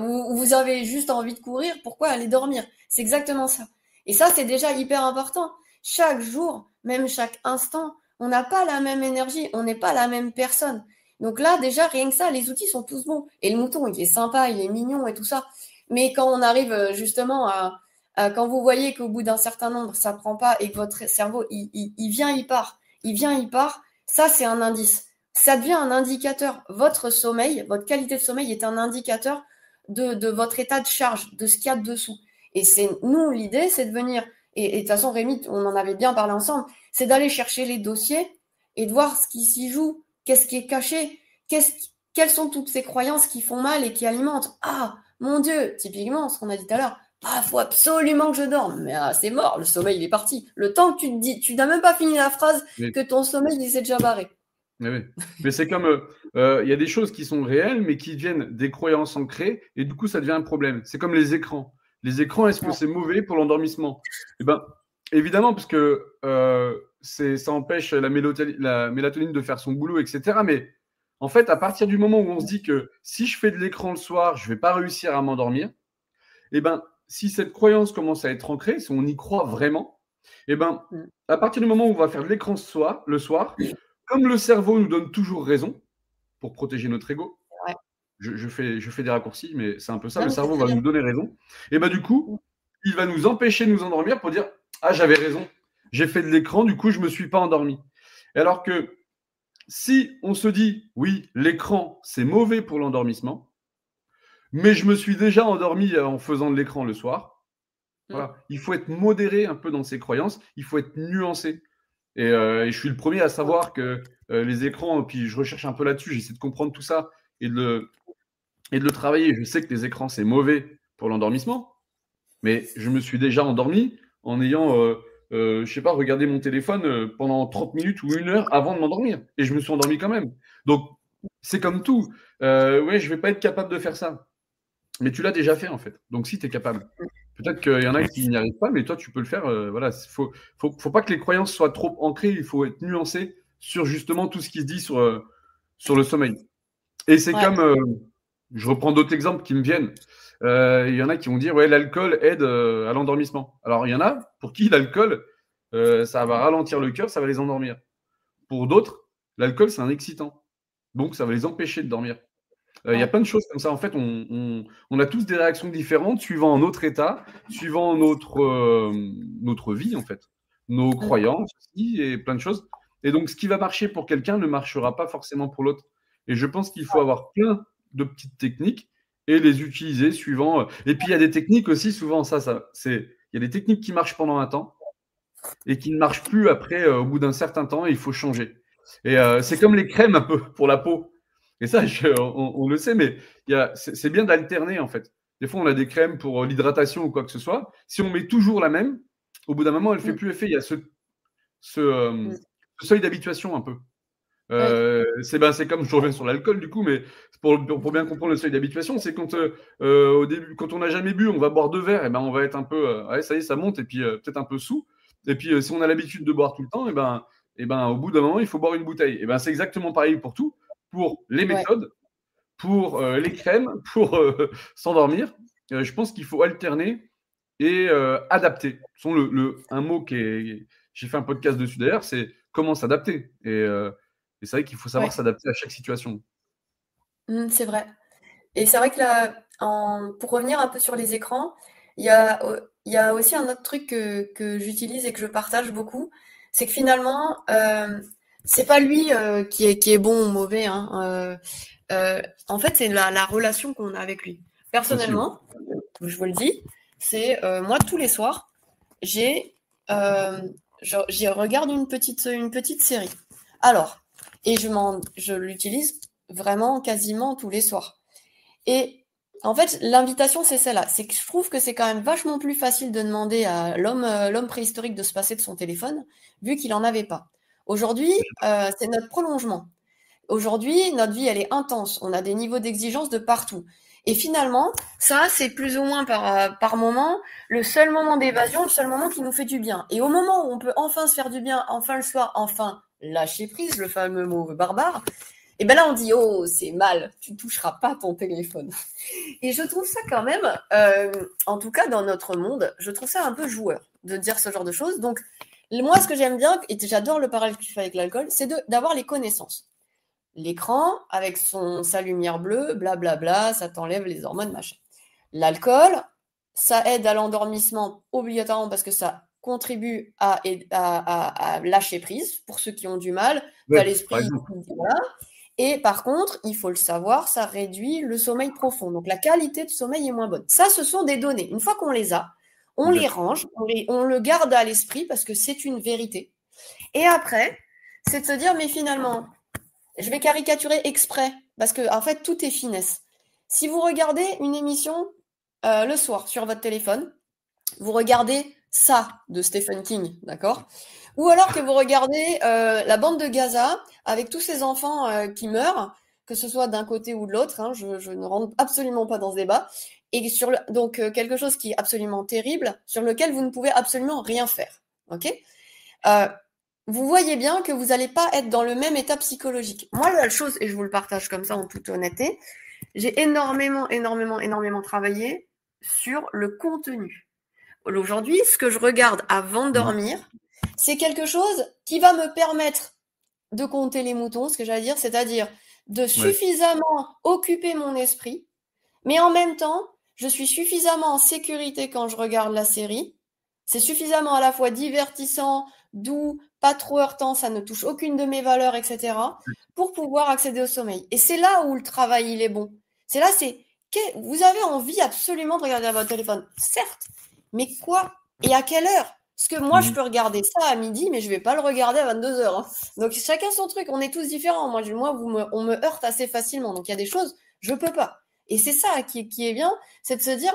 vous avez juste envie de courir, pourquoi aller dormir? C'est exactement ça. Et ça, c'est déjà hyper important. Chaque jour, même chaque instant, on n'a pas la même énergie, on n'est pas la même personne. Donc là, déjà, rien que ça, les outils sont tous bons. Et le mouton, il est sympa, il est mignon et tout ça. Mais quand on arrive justement quand vous voyez qu'au bout d'un certain nombre, ça prend pas et que votre cerveau, il vient, il part, ça, c'est un indice. Ça devient un indicateur. Votre sommeil, votre qualité de sommeil est un indicateur de votre état de charge, de ce qu'il y a dessous. Et c'est nous, l'idée, c'est de venir, et de toute façon, Rémi, on en avait bien parlé ensemble, c'est d'aller chercher les dossiers et de voir ce qui s'y joue, qu'est-ce qui est caché, quelles sont toutes ces croyances qui font mal et qui alimentent. Ah, mon Dieu, typiquement, ce qu'on a dit tout à l'heure, ah, faut absolument que je dorme. Mais c'est mort, le sommeil, il est parti. Le temps que tu te dis, tu n'as même pas fini la phrase Mais, que ton sommeil, il s'est déjà barré. mais oui. Mais c'est comme, il y a des choses qui sont réelles, mais qui deviennent des croyances ancrées, et du coup, ça devient un problème. C'est comme les écrans. Les écrans, est-ce que Ouais. c'est mauvais pour l'endormissement? Eh ben, évidemment, parce que ça empêche la mélatonine de faire son boulot, etc. Mais en fait, à partir du moment où on se dit que si je fais de l'écran le soir, je ne vais pas réussir à m'endormir, eh ben, si cette croyance commence à être ancrée, si on y croit vraiment, eh ben, Mm. à partir du moment où on va faire de l'écran le soir, comme le cerveau nous donne toujours raison pour protéger notre ego, Ouais. je fais des raccourcis, mais c'est un peu ça, Non, le mais c'est cerveau très va bien. nous donner raison, et ben du coup, il va nous empêcher de nous endormir pour dire ah, j'avais raison, j'ai fait de l'écran, du coup, je ne me suis pas endormi. Alors que si on se dit oui, l'écran, c'est mauvais pour l'endormissement, mais je me suis déjà endormi en faisant de l'écran le soir. Mm. Voilà. Il faut être modéré un peu dans ses croyances, il faut être nuancé. Et je suis le premier à savoir que les écrans, puis je recherche un peu là-dessus, j'essaie de comprendre tout ça et et de le travailler. Je sais que les écrans, c'est mauvais pour l'endormissement, mais je me suis déjà endormi en ayant, je sais pas, regardé mon téléphone pendant 30 minutes ou 1 heure avant de m'endormir. Et je me suis endormi quand même. Donc, c'est comme tout. Ouais, je vais pas être capable de faire ça. Mais tu l'as déjà fait, en fait. Donc, si tu es capable. Peut-être qu'il y en a qui n'y arrivent pas, mais toi, tu peux le faire. Voilà, faut pas que les croyances soient trop ancrées. Il faut être nuancé sur justement tout ce qui se dit sur le sommeil. Et c'est comme, je reprends d'autres exemples qui me viennent. Il y en a qui vont dire, ouais, l'alcool aide à l'endormissement. Alors, il y en a pour qui l'alcool, ça va ralentir le cœur, ça va les endormir. Pour d'autres, l'alcool, c'est un excitant. Donc, ça va les empêcher de dormir. Il y a plein de choses comme ça. En fait, on a tous des réactions différentes suivant notre état, suivant notre vie, en fait. Nos croyances aussi, et plein de choses. Et donc, ce qui va marcher pour quelqu'un ne marchera pas forcément pour l'autre. Et je pense qu'il faut avoir plein de petites techniques et les utiliser suivant. Et puis, il y a des techniques aussi, souvent, il y a des techniques qui marchent pendant un temps et qui ne marchent plus après, au bout d'un certain temps, et il faut changer. Et c'est comme les crèmes un peu pour la peau. Et ça, on le sait, mais c'est bien d'alterner, en fait. Des fois, on a des crèmes pour l'hydratation ou quoi que ce soit. Si on met toujours la même, au bout d'un moment, elle ne fait plus effet. Il y a ce seuil d'habituation un peu. C'est comme, je reviens sur l'alcool du coup, mais pour bien comprendre le seuil d'habituation, c'est quand au début, quand on n'a jamais bu, on va boire 2 verres, et ben on va être un peu, ouais, ça y est, ça monte, et puis peut-être un peu sous. Et puis si on a l'habitude de boire tout le temps, et ben au bout d'un moment, il faut boire une bouteille. Et ben c'est exactement pareil pour tout, pour les méthodes, pour les crèmes, pour s'endormir. Je pense qu'il faut alterner et adapter. Un mot j'ai fait un podcast dessus d'ailleurs, c'est comment s'adapter. Et c'est vrai qu'il faut savoir s'adapter à chaque situation. C'est vrai. Et c'est vrai que là, pour revenir un peu sur les écrans, il y a aussi un autre truc que j'utilise et que je partage beaucoup, c'est que finalement, c'est pas lui qui est bon ou mauvais, hein. En fait, c'est la relation qu'on a avec lui. Personnellement, je vous le dis, c'est moi tous les soirs, je regarde une petite série. Alors, et je l'utilise vraiment quasiment tous les soirs. Et en fait, l'invitation, c'est celle-là. C'est que je trouve que c'est quand même vachement plus facile de demander à l'homme préhistorique de se passer de son téléphone, vu qu'il n'en avait pas. Aujourd'hui, c'est notre prolongement. Aujourd'hui, notre vie, elle est intense. On a des niveaux d'exigence de partout. Et finalement, ça, c'est plus ou moins par moment le seul moment d'évasion, le seul moment qui nous fait du bien. Et au moment où on peut enfin se faire du bien, enfin le soir, enfin lâcher prise, le fameux mot barbare, et ben là, on dit, oh, c'est mal, tu ne toucheras pas ton téléphone. Et je trouve ça quand même, en tout cas dans notre monde, je trouve ça un peu joueur de dire ce genre de choses. Donc, moi, ce que j'aime bien, et j'adore le parallèle que tu fais avec l'alcool, c'est d'avoir les connaissances. L'écran, avec sa lumière bleue, blablabla, ça t'enlève les hormones, machin. L'alcool, ça aide à l'endormissement obligatoirement parce que ça contribue à lâcher prise pour ceux qui ont du mal, à l'esprit. Voilà. Et par contre, il faut le savoir, ça réduit le sommeil profond. Donc la qualité de sommeil est moins bonne. Ça, ce sont des données. Une fois qu'on les a, on les range, on le garde à l'esprit parce que c'est une vérité. Et après, c'est de se dire, mais finalement, je vais caricaturer exprès parce que en fait, tout est finesse. Si vous regardez une émission le soir sur votre téléphone, vous regardez ça de Stephen King, d'accord ? Ou alors que vous regardez la bande de Gaza avec tous ces enfants qui meurent, que ce soit d'un côté ou de l'autre, hein, je ne rentre absolument pas dans ce débat, et donc quelque chose qui est absolument terrible, sur lequel vous ne pouvez absolument rien faire. Ok ? Vous voyez bien que vous n'allez pas être dans le même état psychologique. Moi, la chose, et je vous le partage comme ça en toute honnêteté, j'ai énormément travaillé sur le contenu. Aujourd'hui, ce que je regarde avant de dormir, c'est quelque chose qui va me permettre de compter les moutons, ce que j'allais dire, c'est-à-dire de suffisamment occuper mon esprit, mais en même temps, je suis suffisamment en sécurité quand je regarde la série. C'est suffisamment à la fois divertissant, doux, pas trop heurtant, ça ne touche aucune de mes valeurs, etc., pour pouvoir accéder au sommeil. Et c'est là où le travail, il est bon. C'est là, vous avez envie absolument de regarder votre téléphone, certes, mais quoi et à quelle heure? Parce que moi, je peux regarder ça à midi, mais je vais pas le regarder à 22h. Hein. Donc, chacun son truc. On est tous différents. Moi, on me heurte assez facilement. Donc, il y a des choses, je peux pas. Et c'est ça qui est bien, c'est de se dire,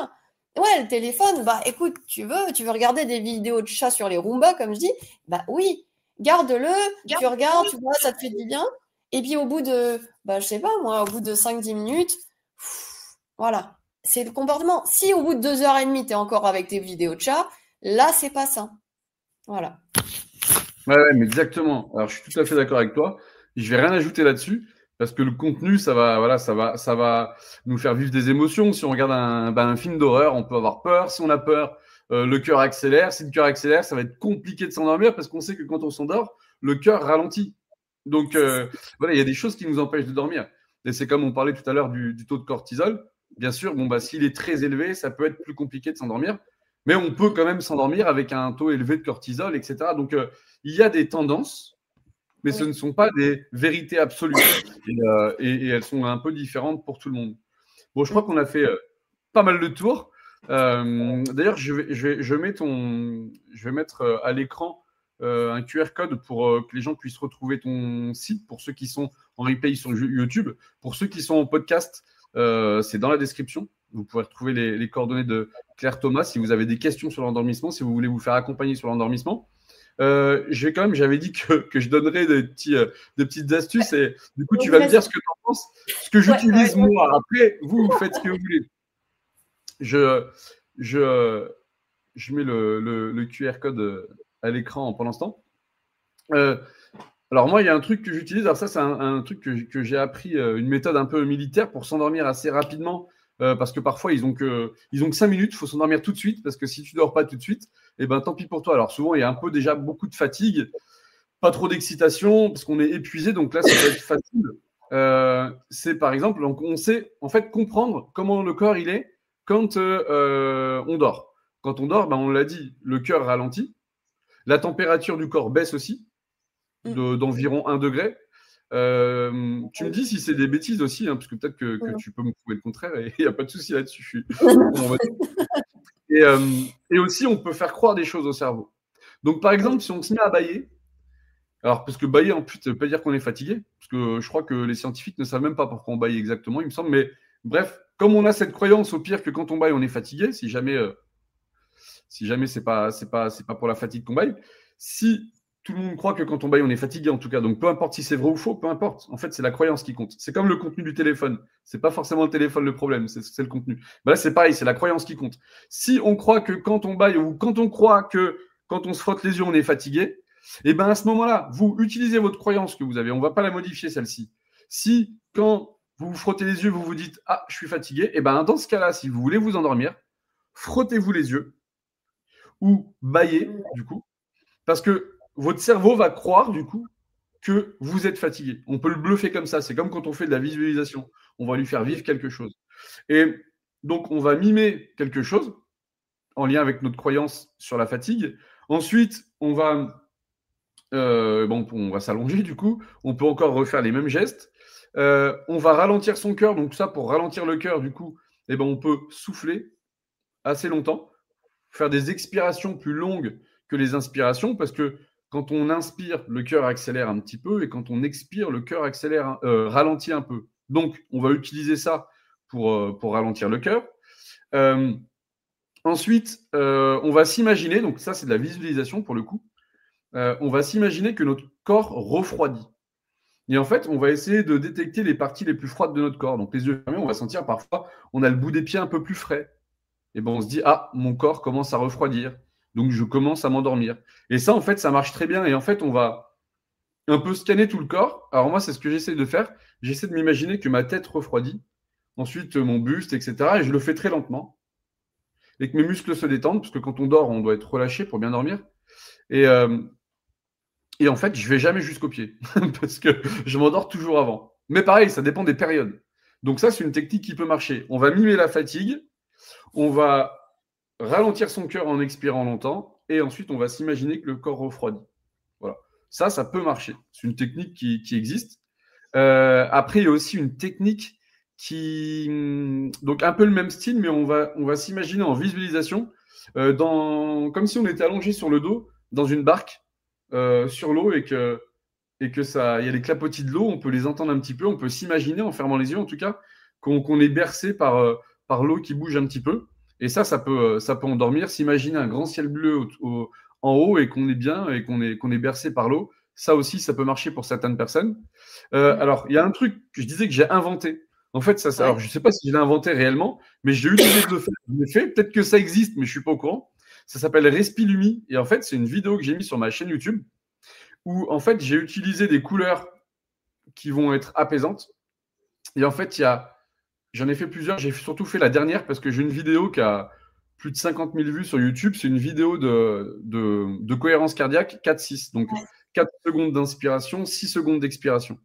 ouais, le téléphone, bah écoute, tu veux regarder des vidéos de chats sur les Roomba, comme je dis, bah oui, garde-le, tu regardes, tu vois, ça te fait du bien. Et puis au bout de, bah je sais pas moi, au bout de 5-10 minutes, voilà, c'est le comportement. Si au bout de 2h30, tu es encore avec tes vidéos de chat, là, c'est pas ça. Voilà. Ouais, mais exactement. Alors, je suis tout à fait d'accord avec toi. Je vais rien ajouter là-dessus parce que le contenu, ça va nous faire vivre des émotions. Si on regarde un film d'horreur, on peut avoir peur. Si on a peur, le cœur accélère. Si le cœur accélère, ça va être compliqué de s'endormir parce qu'on sait que quand on s'endort, le cœur ralentit. Donc, voilà, il y a des choses qui nous empêchent de dormir. Et c'est comme on parlait tout à l'heure du taux de cortisol. Bien sûr, bon, bah, s'il est très élevé, ça peut être plus compliqué de s'endormir. Mais on peut quand même s'endormir avec un taux élevé de cortisol, etc. Donc, il y a des tendances, mais ce ne sont pas des vérités absolues. Et elles sont un peu différentes pour tout le monde. Bon, je crois qu'on a fait pas mal de tours. D'ailleurs, je vais mettre à l'écran un QR code pour que les gens puissent retrouver ton site, pour ceux qui sont en replay sur YouTube. Pour ceux qui sont en podcast, c'est dans la description. Vous pourrez retrouver les coordonnées de Claire Thomas si vous avez des questions sur l'endormissement, si vous voulez vous faire accompagner sur l'endormissement. J'avais dit que je donnerais des petites astuces et du coup, tu vas me dire ce que tu en penses, ce que j'utilise moi. Après, vous faites ce que vous voulez. Je mets le QR code à l'écran pour l'instant. Alors moi, il y a un truc que j'utilise. Alors ça, c'est un truc que j'ai appris, une méthode un peu militaire pour s'endormir assez rapidement. Parce que parfois, ils ont que 5 minutes, il faut s'endormir tout de suite, parce que si tu ne dors pas tout de suite, eh ben, tant pis pour toi. Alors souvent, il y a un peu déjà beaucoup de fatigue, pas trop d'excitation, parce qu'on est épuisé, donc là, ça peut être facile. C'est par exemple, donc on sait en fait comprendre comment le corps il est quand on dort. Quand on dort, ben, on l'a dit, le cœur ralentit, la température du corps baisse aussi, d'environ 1 degré. Tu me dis si c'est des bêtises aussi, hein, parce que peut-être que tu peux me prouver le contraire et il n'y a pas de souci là-dessus. Et aussi, on peut faire croire des choses au cerveau. Donc, par exemple, si on se met à bâiller, alors parce que bâiller, en plus, ça ne veut pas dire qu'on est fatigué, parce que je crois que les scientifiques ne savent même pas pourquoi on bâille exactement, il me semble, mais bref, comme on a cette croyance au pire que quand on bâille, on est fatigué, si jamais c'est pas pour la fatigue qu'on bâille, si tout le monde croit que quand on bâille, on est fatigué en tout cas. Donc, peu importe si c'est vrai ou faux, peu importe. En fait, c'est la croyance qui compte. C'est comme le contenu du téléphone. C'est pas forcément le téléphone le problème, c'est le contenu. Ben là, c'est pareil, c'est la croyance qui compte. Si on croit que quand on bâille ou quand on croit que quand on se frotte les yeux, on est fatigué, et ben à ce moment-là, vous utilisez votre croyance que vous avez. On ne va pas la modifier, celle-ci. Si quand vous vous frottez les yeux, vous vous dites « Ah, je suis fatigué », et ben dans ce cas-là, si vous voulez vous endormir, frottez-vous les yeux ou bâillez, du coup, parce que votre cerveau va croire, du coup, que vous êtes fatigué. On peut le bluffer comme ça. C'est comme quand on fait de la visualisation. On va lui faire vivre quelque chose. Et donc, on va mimer quelque chose en lien avec notre croyance sur la fatigue. Ensuite, on va s'allonger, du coup. On peut encore refaire les mêmes gestes. On va ralentir son cœur. Donc, ça, pour ralentir le cœur, du coup, on peut souffler assez longtemps, faire des expirations plus longues que les inspirations, parce que quand on inspire, le cœur accélère un petit peu, et quand on expire, le cœur ralentit un peu. Donc, on va utiliser ça pour ralentir le cœur. Ensuite, on va s'imaginer, donc ça c'est de la visualisation pour le coup, on va s'imaginer que notre corps refroidit. Et en fait, on va essayer de détecter les parties les plus froides de notre corps. Donc les yeux fermés, on va sentir parfois, on a le bout des pieds un peu plus frais. Et ben on se dit, ah, mon corps commence à refroidir. Donc, je commence à m'endormir. Et ça, en fait, ça marche très bien. Et en fait, on va un peu scanner tout le corps. Alors, moi, c'est ce que j'essaie de faire. J'essaie de m'imaginer que ma tête refroidit. Ensuite, mon buste, etc. Et je le fais très lentement. Et que mes muscles se détendent. Parce que quand on dort, on doit être relâché pour bien dormir. Et en fait, je ne vais jamais jusqu'au pied. Parce que je m'endors toujours avant. Mais pareil, ça dépend des périodes. Donc, ça, c'est une technique qui peut marcher. On va mimer la fatigue. On va ralentir son cœur en expirant longtemps, et ensuite on va s'imaginer que le corps refroidit. Voilà. Ça peut marcher. C'est une technique qui existe. Après, il y a aussi une technique donc un peu le même style, mais on va s'imaginer en visualisation, comme si on était allongé sur le dos dans une barque sur l'eau, et que ça, il y a les clapotis de l'eau, on peut les entendre un petit peu, on peut s'imaginer en fermant les yeux en tout cas qu'on est bercé par l'eau qui bouge un petit peu. Et ça peut endormir. S'imaginer un grand ciel bleu en haut et qu'on est bien et qu'on est bercé par l'eau, ça aussi, ça peut marcher pour certaines personnes. Alors, il y a un truc que je disais que j'ai inventé. En fait, alors, je ne sais pas si je l'ai inventé réellement, mais j'ai eu l'idée de le faire. Je l'ai fait. Peut-être que ça existe, mais je ne suis pas au courant. Ça s'appelle Respilumi. Et en fait, c'est une vidéo que j'ai mise sur ma chaîne YouTube où, en fait, j'ai utilisé des couleurs qui vont être apaisantes. Et en fait, j'en ai fait plusieurs. J'ai surtout fait la dernière parce que j'ai une vidéo qui a plus de 50 000 vues sur YouTube. C'est une vidéo de cohérence cardiaque 4-6. Donc, 4 secondes d'inspiration, 6 secondes d'expiration.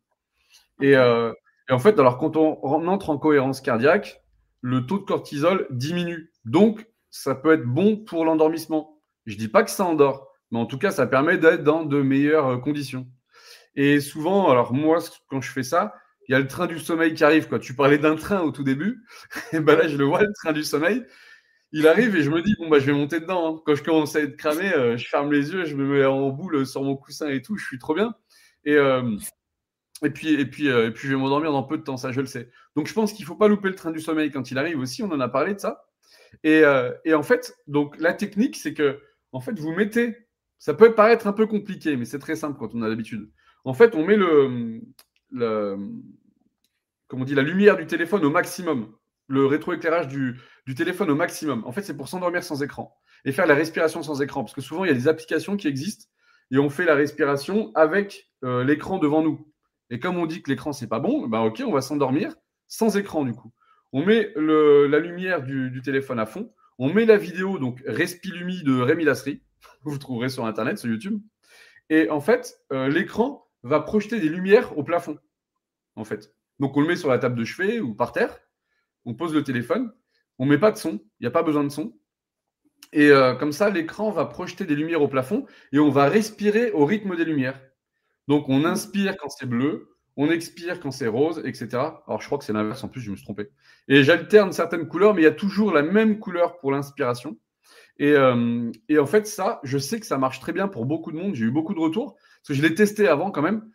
Et en fait, alors quand on entre en cohérence cardiaque, le taux de cortisol diminue. Donc, ça peut être bon pour l'endormissement. Je ne dis pas que ça endort, mais en tout cas, ça permet d'être dans de meilleures conditions. Et souvent, alors moi, quand je fais ça, il y a le train du sommeil qui arrive. Tu parlais d'un train au tout début. Et ben là, je le vois, le train du sommeil. Il arrive et je me dis, bon, bah, je vais monter dedans. Quand je commence à être cramé, je ferme les yeux, je me mets en boule sur mon coussin et tout. Je suis trop bien. Et puis, je vais m'endormir dans peu de temps, ça, je le sais. Donc, je pense qu'il ne faut pas louper le train du sommeil quand il arrive aussi. On en a parlé de ça. Et en fait, donc, la technique, c'est que, en fait, vous mettez. Ça peut paraître un peu compliqué, mais c'est très simple quand on a l'habitude. En fait, on met comme on dit, la lumière du téléphone au maximum, le rétroéclairage du téléphone au maximum. En fait, c'est pour s'endormir sans écran et faire la respiration sans écran. Parce que souvent, il y a des applications qui existent et on fait la respiration avec l'écran devant nous. Et comme on dit que l'écran, c'est pas bon, ben ok, on va s'endormir sans écran du coup. On met la lumière du téléphone à fond. On met la vidéo, donc Respilumi de Rémi Lasserie. Vous trouverez sur Internet, sur YouTube. Et en fait, l'écran va projeter des lumières au plafond, en fait. Donc, on le met sur la table de chevet ou par terre. On pose le téléphone. On ne met pas de son. Il n'y a pas besoin de son. Et comme ça, l'écran va projeter des lumières au plafond et on va respirer au rythme des lumières. Donc, on inspire quand c'est bleu, on expire quand c'est rose, etc. Alors, je crois que c'est l'inverse. En plus, je me suis trompé. Et j'alterne certaines couleurs, mais il y a toujours la même couleur pour l'inspiration. Et en fait, ça, je sais que ça marche très bien pour beaucoup de monde. J'ai eu beaucoup de retours parce que je l'ai testé avant quand même.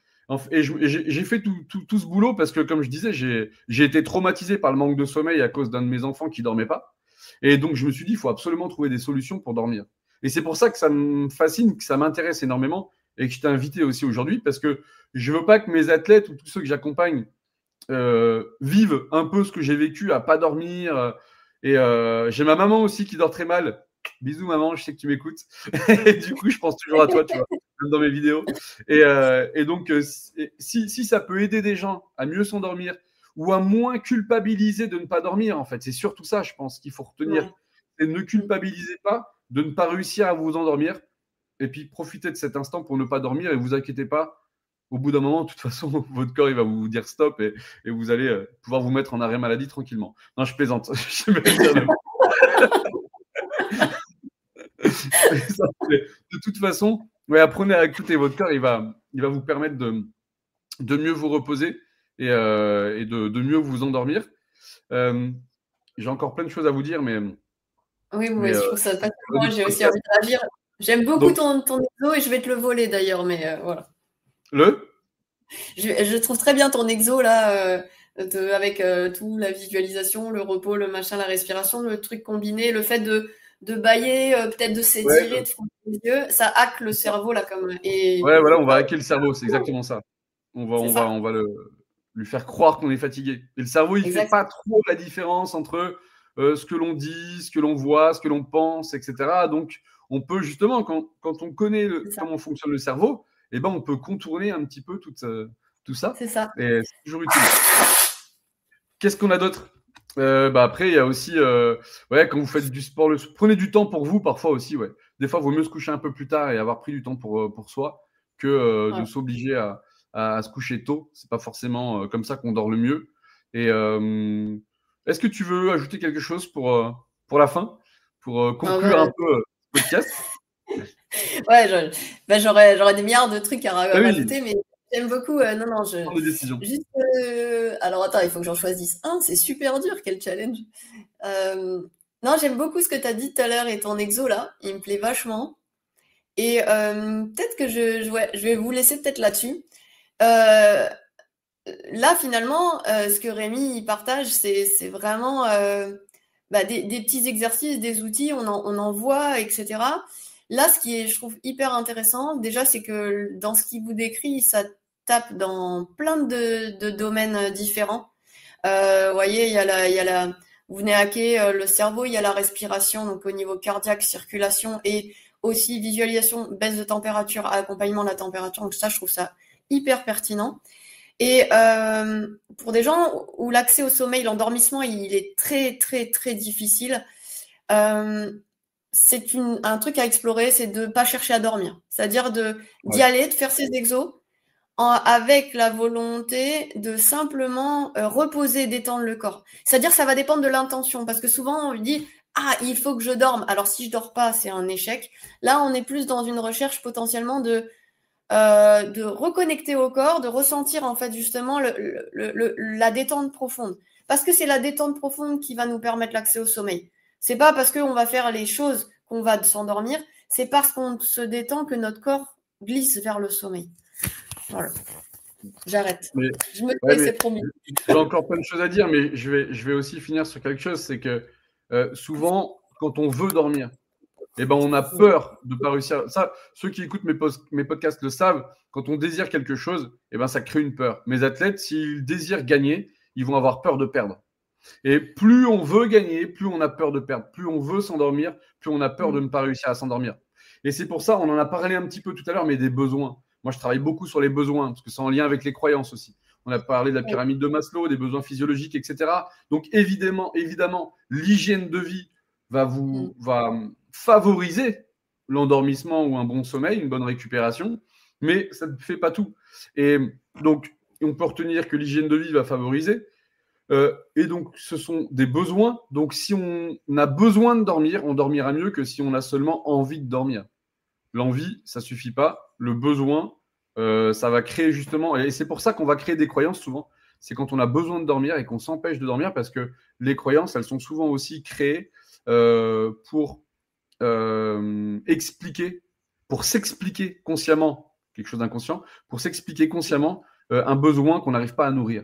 Et j'ai fait tout ce boulot parce que, comme je disais, j'ai été traumatisé par le manque de sommeil à cause d'un de mes enfants qui ne dormait pas. Et donc, je me suis dit, il faut absolument trouver des solutions pour dormir. Et c'est pour ça que ça me fascine, que ça m'intéresse énormément et que je t'ai invité aussi aujourd'hui parce que je ne veux pas que mes athlètes ou tous ceux que j'accompagne vivent un peu ce que j'ai vécu à pas dormir. Et j'ai ma maman aussi qui dort très mal. Bisous maman, je sais que tu m'écoutes. Et du coup, je pense toujours à toi, tu vois, même dans mes vidéos. Et donc, si ça peut aider des gens à mieux s'endormir ou à moins culpabiliser de ne pas dormir, en fait, c'est surtout ça, je pense, qu'il faut retenir. Ouais. Et ne culpabilisez pas de ne pas réussir à vous endormir. Et puis, profitez de cet instant pour ne pas dormir et vous inquiétez pas. Au bout d'un moment, de toute façon, votre corps il va vous dire stop et vous allez pouvoir vous mettre en arrêt maladie tranquillement. Non, je plaisante. Je vais dire le de toute façon, ouais, apprenez à écouter votre corps, il va vous permettre de mieux vous reposer et de mieux vous endormir. J'ai encore plein de choses à vous dire, mais Oui, je trouve ça passionnant. J'ai aussi podcast. envie de réagir. J'aime beaucoup ton exo et je vais te le voler d'ailleurs, mais voilà. Je trouve très bien ton exo là, avec tout, la visualisation, le repos, le machin, la respiration, le truc combiné, le fait de bâiller, peut-être de s'étirer, de froncer les yeux, ça hack le cerveau là comme. Ouais, voilà, on va hacker le cerveau, c'est exactement ça. On va lui faire croire qu'on est fatigué. Et le cerveau, il ne fait pas trop la différence entre ce que l'on dit, ce que l'on voit, ce que l'on pense, etc. Donc, on peut justement, quand on connaît comment fonctionne le cerveau, eh ben, on peut contourner un petit peu tout ça. C'est ça. Et c'est toujours utile. Qu'est-ce qu'on a d'autre après, il y a aussi, quand vous faites du sport, prenez du temps pour vous parfois aussi. Ouais. Des fois, il vaut mieux se coucher un peu plus tard et avoir pris du temps pour soi que de s'obliger à se coucher tôt. C'est pas forcément comme ça qu'on dort le mieux. Et est-ce que tu veux ajouter quelque chose pour la fin, pour conclure un peu ce podcast? Ouais, j'aurais des milliards de trucs à rajouter, mais j'aime beaucoup. Non, juste. Alors attends, il faut que j'en choisisse un. C'est super dur, quel challenge. Non, j'aime beaucoup ce que tu as dit tout à l'heure et ton exo là. Il me plaît vachement. Et peut-être que je vais vous laisser peut-être là-dessus. là, finalement, ce que Rémi il partage, c'est vraiment des petits exercices, des outils, on en voit, etc. Là, ce qui est, je trouve, hyper intéressant, déjà, c'est que dans ce qu'il vous décrit, ça tape dans plein de domaines différents. Vous voyez, il y a vous venez hacker le cerveau, il y a la respiration, donc au niveau cardiaque, circulation et aussi visualisation, baisse de température, accompagnement de la température. Donc ça, je trouve ça hyper pertinent. Et pour des gens où l'accès au sommeil, l'endormissement, il est très, très, très difficile, c'est un truc à explorer, c'est de ne pas chercher à dormir. C'est-à-dire d'y aller, de faire ses exos, avec la volonté de simplement reposer, détendre le corps. C'est-à-dire ça va dépendre de l'intention, parce que souvent on dit « Ah, il faut que je dorme ». Alors si je dors pas, c'est un échec. Là, on est plus dans une recherche potentiellement de reconnecter au corps, de ressentir en fait justement la détente profonde. Parce que c'est la détente profonde qui va nous permettre l'accès au sommeil. C'est pas parce qu'on va faire les choses qu'on va s'endormir, c'est parce qu'on se détend que notre corps glisse vers le sommeil. Voilà. J'arrête. Je me tais, c'est promis. J'ai encore plein de choses à dire, mais je vais aussi finir sur quelque chose, c'est que souvent, quand on veut dormir, eh ben, on a peur de ne pas réussir. Ça, ceux qui écoutent mes podcasts le savent, quand on désire quelque chose, eh ben, ça crée une peur. Mes athlètes, s'ils désirent gagner, ils vont avoir peur de perdre. Et plus on veut gagner, plus on a peur de perdre. Plus on veut s'endormir, plus on a peur de ne pas réussir à s'endormir. Et c'est pour ça, on en a parlé un petit peu tout à l'heure, mais des besoins. Moi, je travaille beaucoup sur les besoins, parce que c'est en lien avec les croyances aussi. On a parlé de la pyramide de Maslow, des besoins physiologiques, etc. Donc, évidemment, l'hygiène de vie va favoriser l'endormissement ou un bon sommeil, une bonne récupération, mais ça ne fait pas tout. Et donc, on peut retenir que l'hygiène de vie va favoriser. Et donc, ce sont des besoins. Donc, si on a besoin de dormir, on dormira mieux que si on a seulement envie de dormir. L'envie, ça suffit pas. Le besoin, ça va créer justement, et c'est pour ça qu'on va créer des croyances souvent. C'est quand on a besoin de dormir et qu'on s'empêche de dormir, parce que les croyances, elles sont souvent aussi créées pour expliquer, pour s'expliquer consciemment, quelque chose d'inconscient, pour s'expliquer consciemment un besoin qu'on n'arrive pas à nourrir.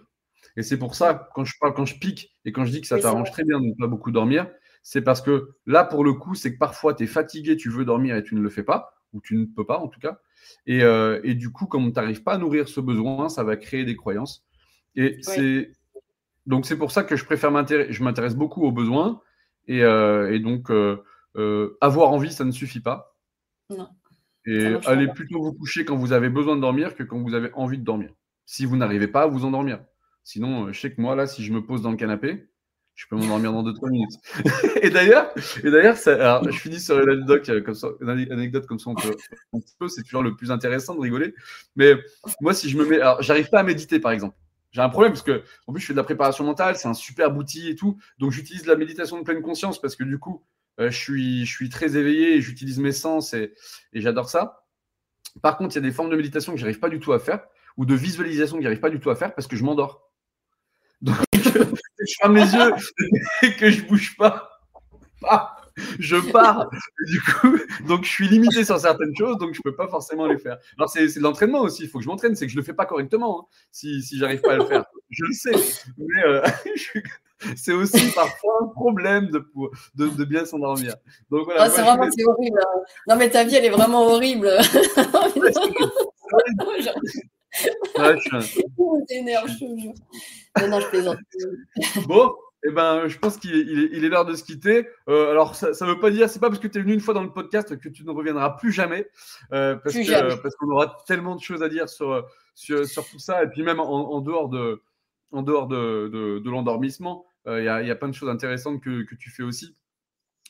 Et c'est pour ça, quand je pique et quand je dis que ça t'arrange très bien de ne pas beaucoup dormir, c'est parce que là, pour le coup, c'est que parfois, tu es fatigué, tu veux dormir et tu ne le fais pas, ou tu ne peux pas en tout cas. Et du coup, comme tu n'arrives pas à nourrir ce besoin, ça va créer des croyances. Et donc, c'est pour ça que je m'intéresse beaucoup aux besoins. Et donc, avoir envie, ça ne suffit pas. Non. Et allez plutôt vous coucher quand vous avez besoin de dormir que quand vous avez envie de dormir. Si vous n'arrivez pas à vous endormir. Sinon, je sais que moi, là, si je me pose dans le canapé, je peux m'endormir dans 2-3 minutes. Et d'ailleurs, alors, je finis sur une anecdote comme ça, c'est toujours le plus intéressant de rigoler. Mais moi, si je me mets, alors, j'arrive pas à méditer, par exemple. J'ai un problème parce que, en plus, je fais de la préparation mentale, c'est un super outil et tout. Donc, j'utilise la méditation de pleine conscience parce que du coup, je suis très éveillé et j'utilise mes sens et j'adore ça. Par contre, il y a des formes de méditation que j'arrive pas du tout à faire ou de visualisation que j'arrive pas du tout à faire parce que je m'endors. Donc, je ferme les yeux et que je bouge pas, je pars. Et du coup, donc je suis limité sur certaines choses, donc je peux pas forcément les faire. Alors c'est de l'entraînement aussi, il faut que je m'entraîne, c'est que je le fais pas correctement hein, si j'arrive pas à le faire. Je le sais, mais c'est aussi parfois un problème de bien s'endormir. Donc voilà. C'est horrible. Non mais ta vie, elle est vraiment horrible. T'énerve, je te jure. Non, je plaisante. Bon, eh ben, je pense qu'il est l'heure de se quitter. Alors, ça ne veut pas dire, c'est pas parce que tu es venu une fois dans le podcast que tu ne reviendras plus jamais, parce qu'on aura tellement de choses à dire sur tout ça, et puis même en dehors de l'endormissement, il y a plein de choses intéressantes que tu fais aussi,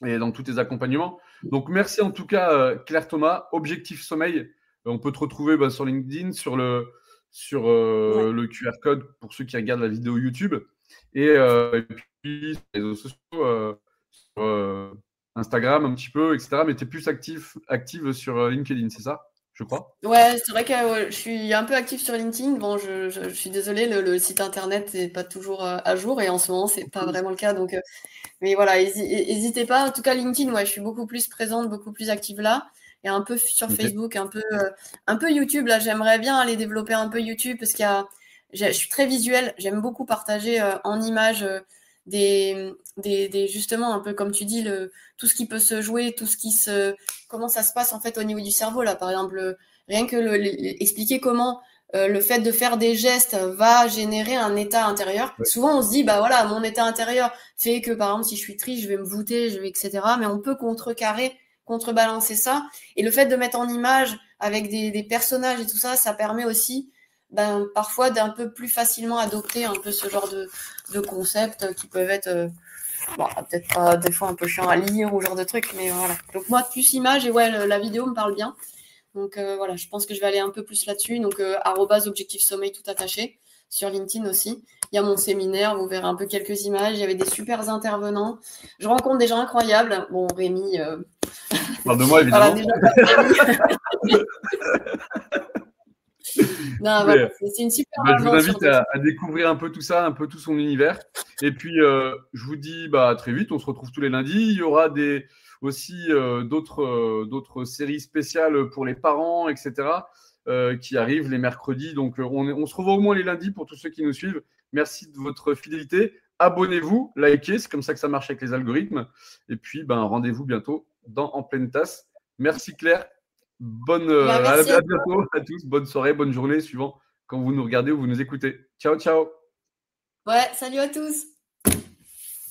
et dans tous tes accompagnements. Donc, merci en tout cas, Claire Thomas. Objectif Sommeil, on peut te retrouver sur LinkedIn, sur le QR code pour ceux qui regardent la vidéo YouTube. Et puis, sur les réseaux sociaux, sur Instagram un petit peu, etc. Mais tu es plus active sur LinkedIn, c'est ça, je crois? Ouais, c'est vrai que je suis un peu active sur LinkedIn. Bon, je suis désolée, le site internet n'est pas toujours à jour et en ce moment, c'est pas vraiment le cas. Donc, mais voilà, n'hésitez pas. En tout cas, LinkedIn, ouais, je suis beaucoup plus présente, beaucoup plus active là. Et un peu sur Facebook, un peu YouTube. Là, j'aimerais bien aller développer un peu YouTube parce qu'il y a je suis très visuelle. J'aime beaucoup partager en images justement, un peu comme tu dis, tout ce qui peut se jouer, comment ça se passe en fait au niveau du cerveau. Là, par exemple, rien que expliquer comment le fait de faire des gestes va générer un état intérieur. Ouais. Souvent, on se dit, bah voilà, mon état intérieur fait que, par exemple, si je suis triste, je vais me voûter, etc. Mais on peut contrebalancer ça. Et le fait de mettre en image avec des personnages et tout ça, ça permet aussi parfois d'un peu plus facilement adopter un peu ce genre de concepts qui peuvent être peut-être pas des fois un peu chiant à lire ou genre de trucs, mais voilà. Donc moi, plus image et ouais, la vidéo me parle bien. Donc voilà, je pense que je vais aller un peu plus là-dessus. Donc @objectif sommeil tout attaché sur LinkedIn aussi. Il y a mon séminaire, vous verrez un peu quelques images. Il y avait des super intervenants. Je rencontre des gens incroyables. Bon, Rémi. Parle de moi, évidemment. Non, voilà, c'est une super je vous invite à découvrir un peu tout ça, un peu tout son univers. Et puis, je vous dis à très vite. On se retrouve tous les lundis. Il y aura aussi d'autres séries spéciales pour les parents, etc., qui arrivent les mercredis. Donc, on se revoit au moins les lundis pour tous ceux qui nous suivent. Merci de votre fidélité. Abonnez-vous, likez, c'est comme ça que ça marche avec les algorithmes. Et puis, rendez-vous bientôt dans En Pleine Tasse. Merci Claire. Merci à bientôt à tous. Bonne soirée, bonne journée, suivant quand vous nous regardez ou vous nous écoutez. Ciao, ciao. Ouais, salut à tous.